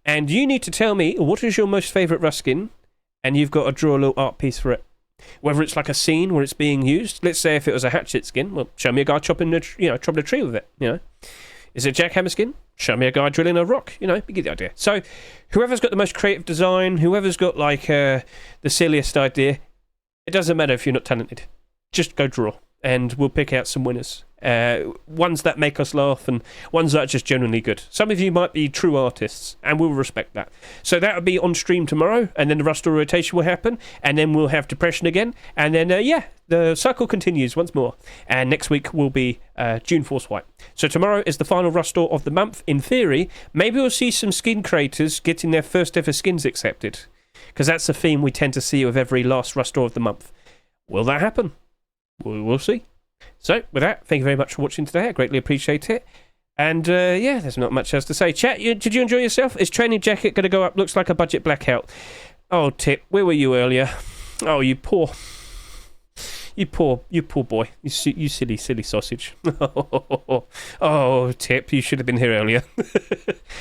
And you need to tell me what is your most favourite Rust skin, and you've got to draw a little art piece for it. Whether it's like a scene where it's being used. Let's say if it was a hatchet skin, well, show me a guy chopping a tree with it. Is it a jackhammer skin? Show me a guy drilling a rock. You get the idea. So, whoever's got the most creative design, whoever's got like the silliest idea. It doesn't matter if you're not talented. Just go draw, and we'll pick out some winners. Ones that make us laugh, and ones that are just genuinely good. Some of you might be true artists, and we'll respect that. So that'll be on stream tomorrow, and then the Rust rotation will happen, and then we'll have depression again, and then, the cycle continues once more. And next week will be June Force White. So tomorrow is the final Rust of the month. In theory, maybe we'll see some skin creators getting their first ever skins accepted. Because that's a theme we tend to see with every last Rust of the month. Will that happen? We'll see. So, with that, thank you very much for watching today. I greatly appreciate it. And, there's not much else to say. Chat, did you enjoy yourself? Is training jacket going to go up? Looks like a budget blackout. Oh, Tip, where were you earlier? Oh, you poor boy. You silly sausage. Oh, Tip, you should have been here earlier.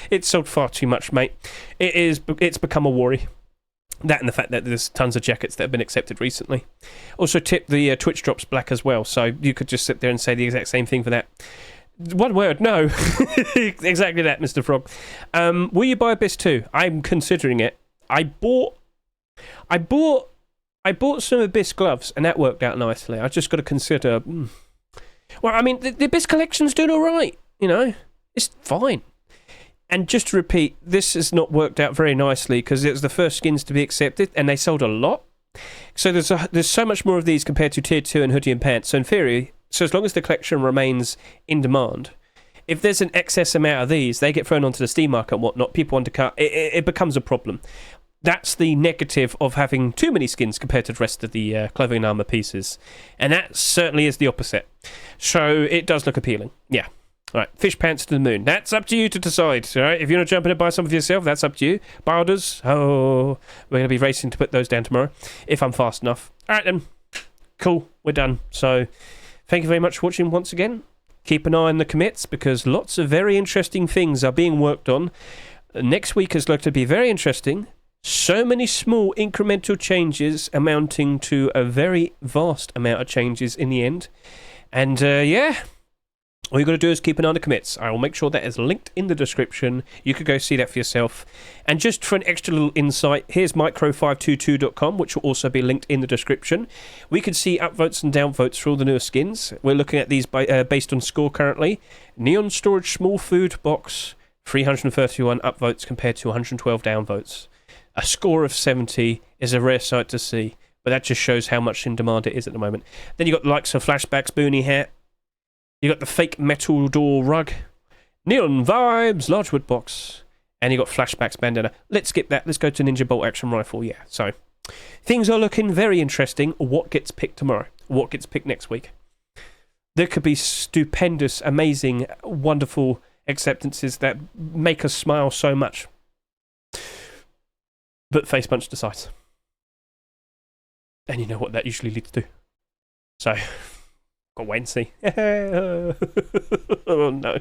It's sold far too much, mate. It's become a worry. That and the fact that there's tons of jackets that have been accepted recently. Also, Tip, the Twitch drop's black as well, so you could just sit there and say the exact same thing for that. One word, no. Exactly that, Mr. Frog. Will you buy Abyss 2? I'm considering it. I bought some Abyss gloves, and that worked out nicely. I just got to consider. Well, I mean, the Abyss collection's doing all right. You know, it's fine. And just to repeat, this has not worked out very nicely because it was the first skins to be accepted, and they sold a lot. So there's so much more of these compared to Tier 2 and Hoodie and Pants. So in theory, so as long as the collection remains in demand, if there's an excess amount of these, they get thrown onto the Steam market and whatnot, people want to cut, it becomes a problem. That's the negative of having too many skins compared to the rest of the clothing and armor pieces. And that certainly is the opposite. So it does look appealing. Yeah. All right, fish pants to the moon. That's up to you to decide. All right, if you want to jump in and buy some for yourself, that's up to you. Bilders, we're going to be racing to put those down tomorrow, if I'm fast enough. All right, then. Cool, we're done. So thank you very much for watching once again. Keep an eye on the commits, because lots of very interesting things are being worked on. Next week is likely to be very interesting. So many small incremental changes amounting to a very vast amount of changes in the end. And yeah, all you got to do is keep an eye on the commits. I will make sure that is linked in the description. You could go see that for yourself. And just for an extra little insight, here's micro522.com, which will also be linked in the description. We can see upvotes and downvotes for all the newer skins. We're looking at these based on score currently. Neon Storage Small Food Box, 331 upvotes compared to 112 downvotes. A score of 70 is a rare sight to see, but that just shows how much in demand it is at the moment. Then you got the likes of Flashback's Boonie Hat. You got the fake metal door rug. Neon Vibes Large Wood Box. And you got Flashback's bandana. Let's skip that. Let's go to Ninja Bolt Action Rifle. Yeah, so things are looking very interesting. What gets picked tomorrow? What gets picked next week? There could be stupendous, amazing, wonderful acceptances that make us smile so much. But Face Punch decides. And you know what that usually leads to. So, got wait and see. Oh no.